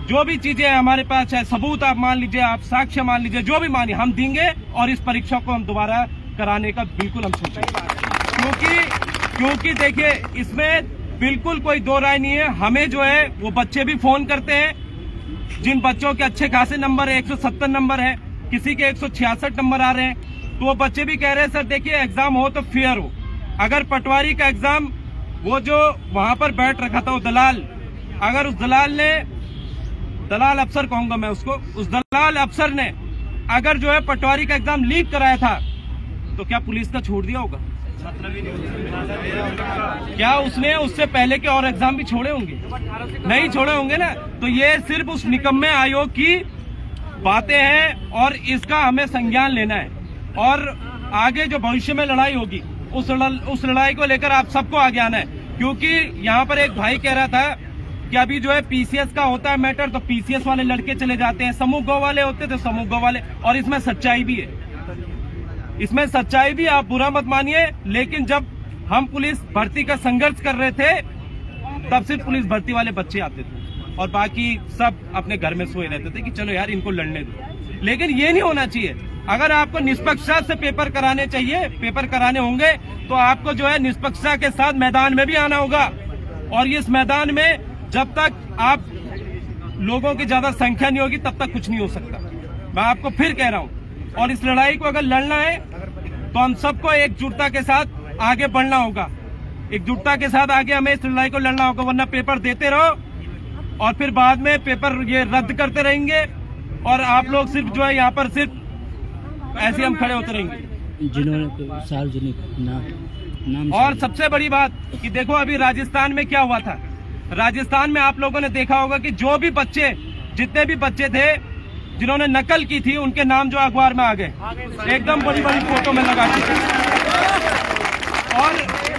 जो भी चीजें हैं हमारे पास, चाहे सबूत आप मान लीजिए, आप साक्ष्य मान लीजिए, जो भी मानिए, हम देंगे और इस परीक्षा को हम दोबारा कराने का बिल्कुल हम सोचेंगे। क्योंकि देखिए इसमें बिल्कुल कोई दो राय नहीं है। हमें जो है वो बच्चे भी फोन करते हैं जिन बच्चों के अच्छे खासे नंबर है, 170 नंबर है, किसी के 166 नंबर आ रहे हैं, तो वो बच्चे भी कह रहे हैं सर देखिए एग्जाम हो तो फेयर हो। अगर पटवारी का एग्जाम, वो जो वहां पर बैठ रखा था वो दलाल, अगर उस दलाल ने, दलाल अफसर कहूंगा मैं उसको, उस दलाल अफसर ने अगर जो है पटवारी का एग्जाम लीक कराया था, तो क्या पुलिस का छोड़ दिया होगा? क्या उसने उससे पहले के और एग्जाम भी छोड़े होंगे? नहीं छोड़े होंगे ना। तो ये सिर्फ उस निकम्मे आयोग की बातें हैं और इसका हमें संज्ञान लेना है। और आगे जो भविष्य में लड़ाई होगी उस लड़ाई को लेकर आप सबको आगे आना है। क्योंकि यहाँ पर एक भाई कह रहा था कि अभी जो है पीसीएस का होता है मैटर, तो पीसीएस वाले लड़के चले जाते हैं, समूह गौ वाले होते थे समूह गौ वाले। और इसमें सच्चाई भी है, इसमें सच्चाई भी, आप बुरा मत मानिए, लेकिन जब हम पुलिस भर्ती का संघर्ष कर रहे थे तब सिर्फ पुलिस भर्ती वाले बच्चे आते थे और बाकी सब अपने घर में सोए रहते थे कि चलो यार इनको लड़ने दो। लेकिन ये नहीं होना चाहिए। अगर आपको निष्पक्षता से पेपर कराने चाहिए, पेपर कराने होंगे, तो आपको जो है निष्पक्षता के साथ मैदान में भी आना होगा। और इस मैदान में जब तक आप लोगों की ज्यादा संख्या नहीं होगी तब तक कुछ नहीं हो सकता। मैं आपको फिर कह रहा हूँ, और इस लड़ाई को अगर लड़ना है तो हम सबको एकजुटता के साथ आगे बढ़ना होगा। एकजुटता के साथ आगे हमें इस लड़ाई को लड़ना होगा, वरना पेपर देते रहो और फिर बाद में पेपर ये रद्द करते रहेंगे और आप लोग सिर्फ जो है यहाँ पर सिर्फ ऐसे हम खड़े होते रहेंगे। जिन्होंने सार्वजनिक नाम और सबसे बड़ी बात कि देखो अभी राजस्थान में क्या हुआ था। राजस्थान में आप लोगों ने देखा होगा कि जो भी बच्चे, जितने भी बच्चे थे जिन्होंने नकल की थी, उनके नाम जो अखबार में आ गए, एकदम बड़ी बड़ी फोटो में लगा के। और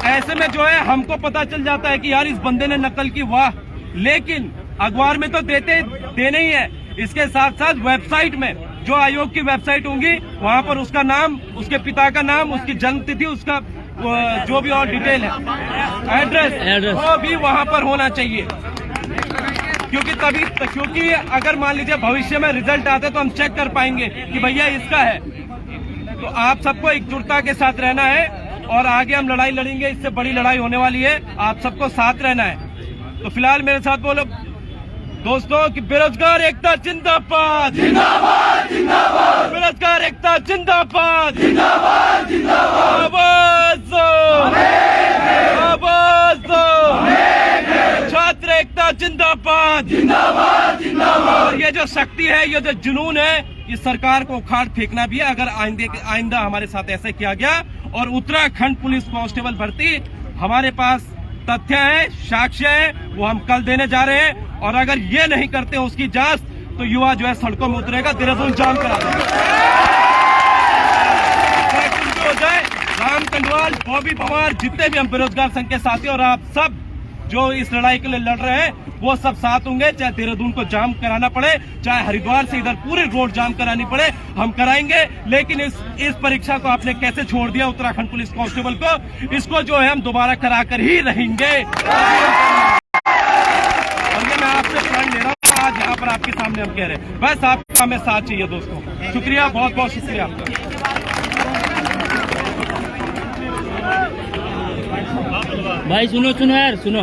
ऐसे में जो है हमको पता चल जाता है कि यार इस बंदे ने नकल की, वाह। लेकिन अखबार में तो देने ही है, इसके साथ साथ वेबसाइट में जो आयोग की वेबसाइट होंगी वहाँ पर उसका नाम, उसके पिता का नाम, उसकी जन्म तिथि, उसका जो भी और डिटेल है, एड्रेस वो भी वहाँ पर होना चाहिए। क्योंकि अगर मान लीजिए भविष्य में रिजल्ट आते तो हम चेक कर पाएंगे कि भैया इसका है। तो आप सबको एकजुटता के साथ रहना है और आगे हम लड़ाई लड़ेंगे, इससे बड़ी लड़ाई होने वाली है, आप सबको साथ रहना है। तो फिलहाल मेरे साथ बोलो दोस्तों कि बेरोजगार एकता जिंदाबाद, जिंदाबाद, जिंदाबाद, बेरोजगार एकता जिंदाबाद, जिंदाबाद, जिंदाबाद, आवाज दो, आवाज दो, छात्र एकता जिंदाबाद, जिंदाबाद, जिंदाबाद। और ये जो शक्ति है, ये जो जुनून है, ये सरकार को उखाड़ फेंकना भी है अगर आइंदा हमारे साथ ऐसा किया गया। और उत्तराखंड पुलिस कांस्टेबल भर्ती, हमारे पास तथ्य है, साक्ष्य है, वो हम कल देने जा रहे हैं। और अगर ये नहीं करते उसकी जांच तो युवा जो है सड़कों में उतरेगा, देहरादून जाम करा देगा। हो जाए राम कंडवाल, बॉबी पवार, जितने भी हम बेरोजगार संघ के साथी और आप सब जो इस लड़ाई के लिए लड़ रहे हैं, वो सब साथ होंगे। चाहे देहरादून को जाम कराना पड़े, चाहे हरिद्वार से इधर पूरी रोड जाम करानी पड़े, हम कराएंगे। लेकिन इस परीक्षा को आपने कैसे छोड़ दिया उत्तराखंड पुलिस कांस्टेबल को, इसको जो है हम दोबारा करा कर ही रहेंगे। और ये मैं आपसे प्रण ले रहा हूँ आज यहाँ पर आपके सामने हम कह रहे हैं, बस आपका हमें साथ चाहिए दोस्तों। शुक्रिया, बहुत बहुत शुक्रिया आपका। भाई सुनो यार, सुनो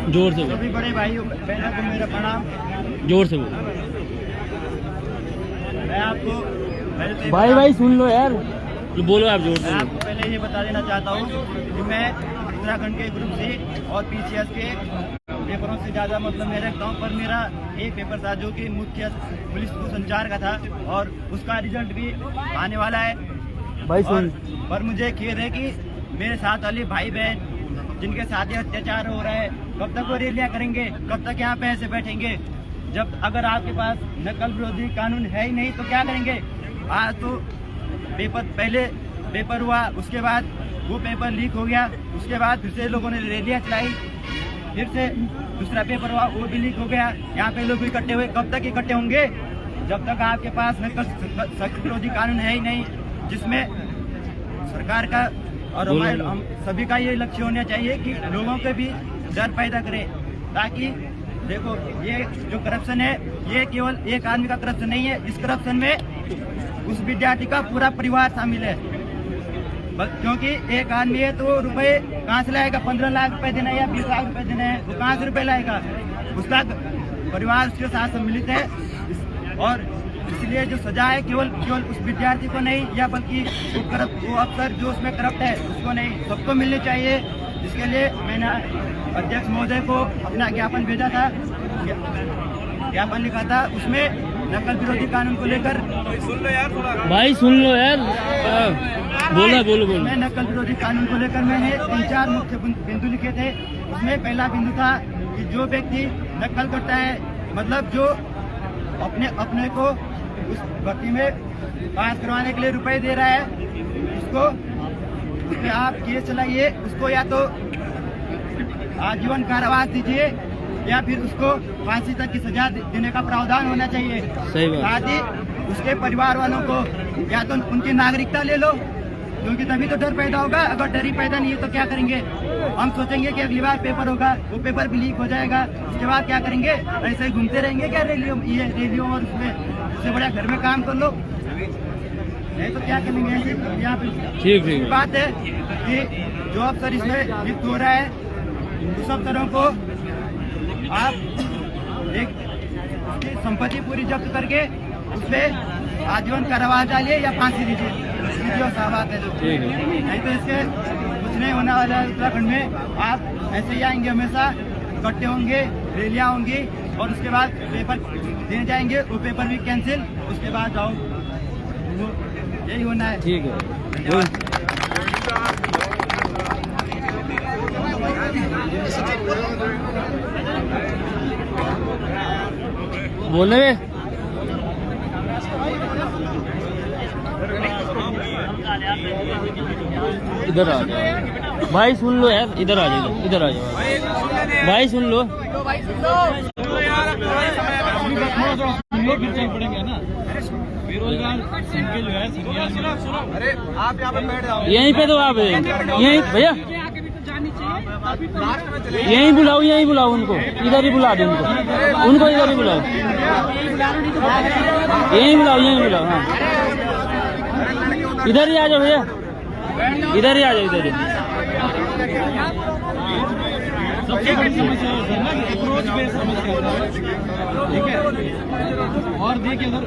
जोर से बोलो। सभी बड़े भाइयों बहनों को मेरा प्रणाम। जोर से बोलो मैं आपको भाई सुन लो यार, जो बोलो आप जोर से। आपको पहले ये बता देना चाहता हूँ कि मैं उत्तराखंड के ग्रुप सी और पीसीएस के पेपरों से ज़्यादा मतलब मैं रखता हूँ। पर मेरा एक पेपर था जो कि मुख्य पुलिस संचार का था और उसका रिजल्ट भी आने वाला है भाई सुन। पर मुझे खेद है कि मेरे साथ वाले भाई बहन जिनके साथ अत्याचार हो रहा है, कब तक वो रैलियां करेंगे, कब तक यहाँ पे ऐसे बैठेंगे? जब अगर आपके पास नकल विरोधी कानून है ही नहीं तो क्या करेंगे? आज तो पहले पेपर हुआ, उसके बाद वो पेपर लीक हो गया, उसके बाद फिर से लोगों ने रैलियां चलाई, फिर से दूसरा पेपर हुआ, वो भी लीक हो गया। यहाँ पे लोग इकट्ठे हुए, कब तक इकट्ठे होंगे? जब तक आपके पास नकल सख्त विरोधी कानून है ही नहीं, जिसमें सरकार का और हम सभी का ये लक्ष्य होना चाहिए कि लोगों के भी डर पैदा करें। ताकि देखो, ये जो करप्शन है, ये केवल एक आदमी का करप्शन नहीं है। इस करप्शन में उस विद्यार्थी का पूरा परिवार शामिल है। क्योंकि एक आदमी है तो रुपए कहाँ से लाएगा? 15 लाख रुपए देना है या 20 लाख रुपए देना है, वो कहाँ से रुपए लाएगा? उसका परिवार उसके साथ सम्मिलित है। और इसलिए जो सजा है केवल उस विद्यार्थी को नहीं, या बल्कि वो अफसर जो उसमें करप्ट है उसको नहीं, सबको मिलनी चाहिए। इसके लिए मैंने अध्यक्ष महोदय को अपना ज्ञापन भेजा था, ज्ञापन लिखा था, उसमें नकल विरोधी कानून को लेकर भाई सुन लो यार, बोलो। मैं नकल विरोधी कानून को लेकर मैंने 3-4 मुख्य बिंदु लिखे थे। उसमें पहला बिंदु था कि जो व्यक्ति नकल करता है, मतलब जो अपने को उस भर्ती में पास करवाने के लिए रुपए दे रहा है, उसको आप केस चलाइए, उसको या तो आजीवन कारावास दीजिए या फिर उसको फांसी तक की सजा देने का प्रावधान होना चाहिए। साथ ही उसके परिवार वालों को या तो उनकी नागरिकता ले लो, क्योंकि तभी तो डर पैदा होगा। अगर डर ही पैदा नहीं है तो क्या करेंगे? हम सोचेंगे कि अगली बार पेपर होगा, वो पेपर भी लीक हो जाएगा, उसके बाद क्या करेंगे? ऐसे ही घूमते रहेंगे क्या रैलियों और उससे बड़ा घर में काम कर लो, नहीं तो क्या करेंगे? ऐसे यहाँ पे बात है कि जो अफसर इसमें लिप्त हो रहा है, उस अफसरों को आप एक संपत्ति पूरी जब्त करके उसमें आजीवन कारावास डालिए या फांसी दीजिए, जो बात है। नहीं तो इसके कुछ नहीं होने वाला है। उत्तराखंड में आप ऐसे ही आएंगे, हमेशा इकट्ठे होंगे, रैलियां होंगी और उसके बाद पेपर देने जाएंगे, वो पेपर भी कैंसिल, उसके बाद जाओ, यही होना है। ठीक है, धन्यवाद। बोले इधर आ जाओ। भाई सुन लो यार, इधर आ जाओ, इधर आ जाओ भाई, सुन लो। पड़ेंगे ना बेरोजगार संघ के जो है अरे आप यहाँ पे बैठ जाओ, यहीं पे तो आप यहीं भैया यहीं बुलाओ उनको, इधर ही बुला दो उनको इधर ही बुलाओ, यहीं बुलाओ हाँ, इधर ही आ जाओ भैया, इधर ही आ जाओ, इधर ही। सबसे बड़ी समस्या है ना कि अप्रोच बेस्ड समस्या है, ठीक है। और देखिए अगर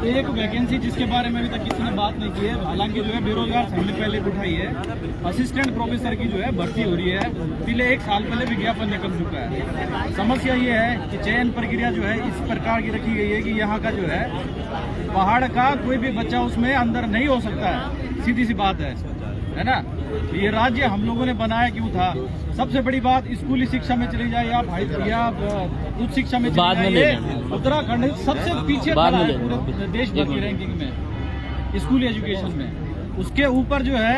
एक वैकेंसी जिसके बारे में अभी तक किसी ने बात नहीं की है, हालांकि जो है बेरोजगार संघ ने पहले उठाई है, असिस्टेंट प्रोफेसर की जो है भर्ती हो रही है, पिछले 1 साल पहले विज्ञापन निकल चुका है। समस्या ये है कि चयन प्रक्रिया जो है इस प्रकार की रखी गई है कि यहाँ का जो है पहाड़ का कोई भी बच्चा उसमें अंदर नहीं हो सकता है, सीधी सी बात है ना। ये राज्य हम लोगों ने बनाया क्यों था? सबसे बड़ी बात स्कूली शिक्षा में चली जाए या उच्च शिक्षा में चली जाए, उत्तराखंड सबसे पीछे खड़ा है पूरे देश भर की रैंकिंग में स्कूल एजुकेशन में। उसके ऊपर जो है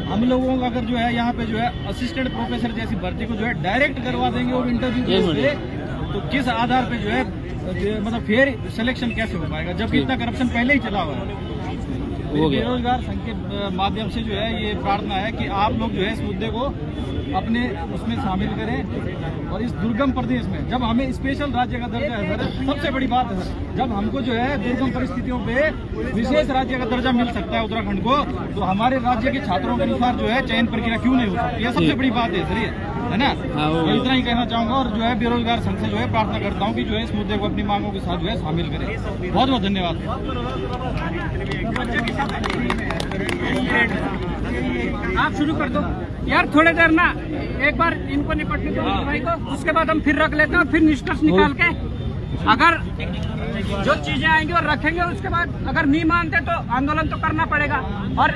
हम लोगों का अगर जो है यहाँ पे जो है असिस्टेंट प्रोफेसर जैसी भर्ती को जो है डायरेक्ट करवा देंगे और इंटरव्यू पे, तो किस आधार पे जो है मतलब फेयर सिलेक्शन कैसे हो पाएगा, जबकि इतना करप्शन पहले ही चला हुआ है। बेरोजगार संघ के माध्यम से जो है ये प्रार्थना है कि आप लोग जो है इस मुद्दे को अपने उसमें शामिल करें, और इस दुर्गम प्रदेश में जब हमें स्पेशल राज्य का दर्जा है सर, सबसे बड़ी बात है सर, जब हमको जो है दुर्गम परिस्थितियों पे विशेष राज्य का दर्जा मिल सकता है उत्तराखंड को, तो हमारे राज्य के छात्रों के अनुसार जो है चयन प्रक्रिया क्यों नहीं हो सकती? यह सबसे बड़ी बात है सर, ये है ना। तो इतना ही कहना चाहूंगा, और जो है बेरोजगार संघ से जो है प्रार्थना करता हूँ कि जो है इस मुद्दे को अपनी मांगों के साथ जो है शामिल करें। बहुत बहुत धन्यवाद। आप शुरू कर दो यार, थोड़ी देर ना एक बार इनको निपटने दो भाई को, उसके बाद हम फिर रख लेते हैं और फिर निष्कर्ष निकाल के अगर जो चीजें आएंगी और रखेंगे, उसके बाद अगर नहीं मानते तो आंदोलन तो करना पड़ेगा। और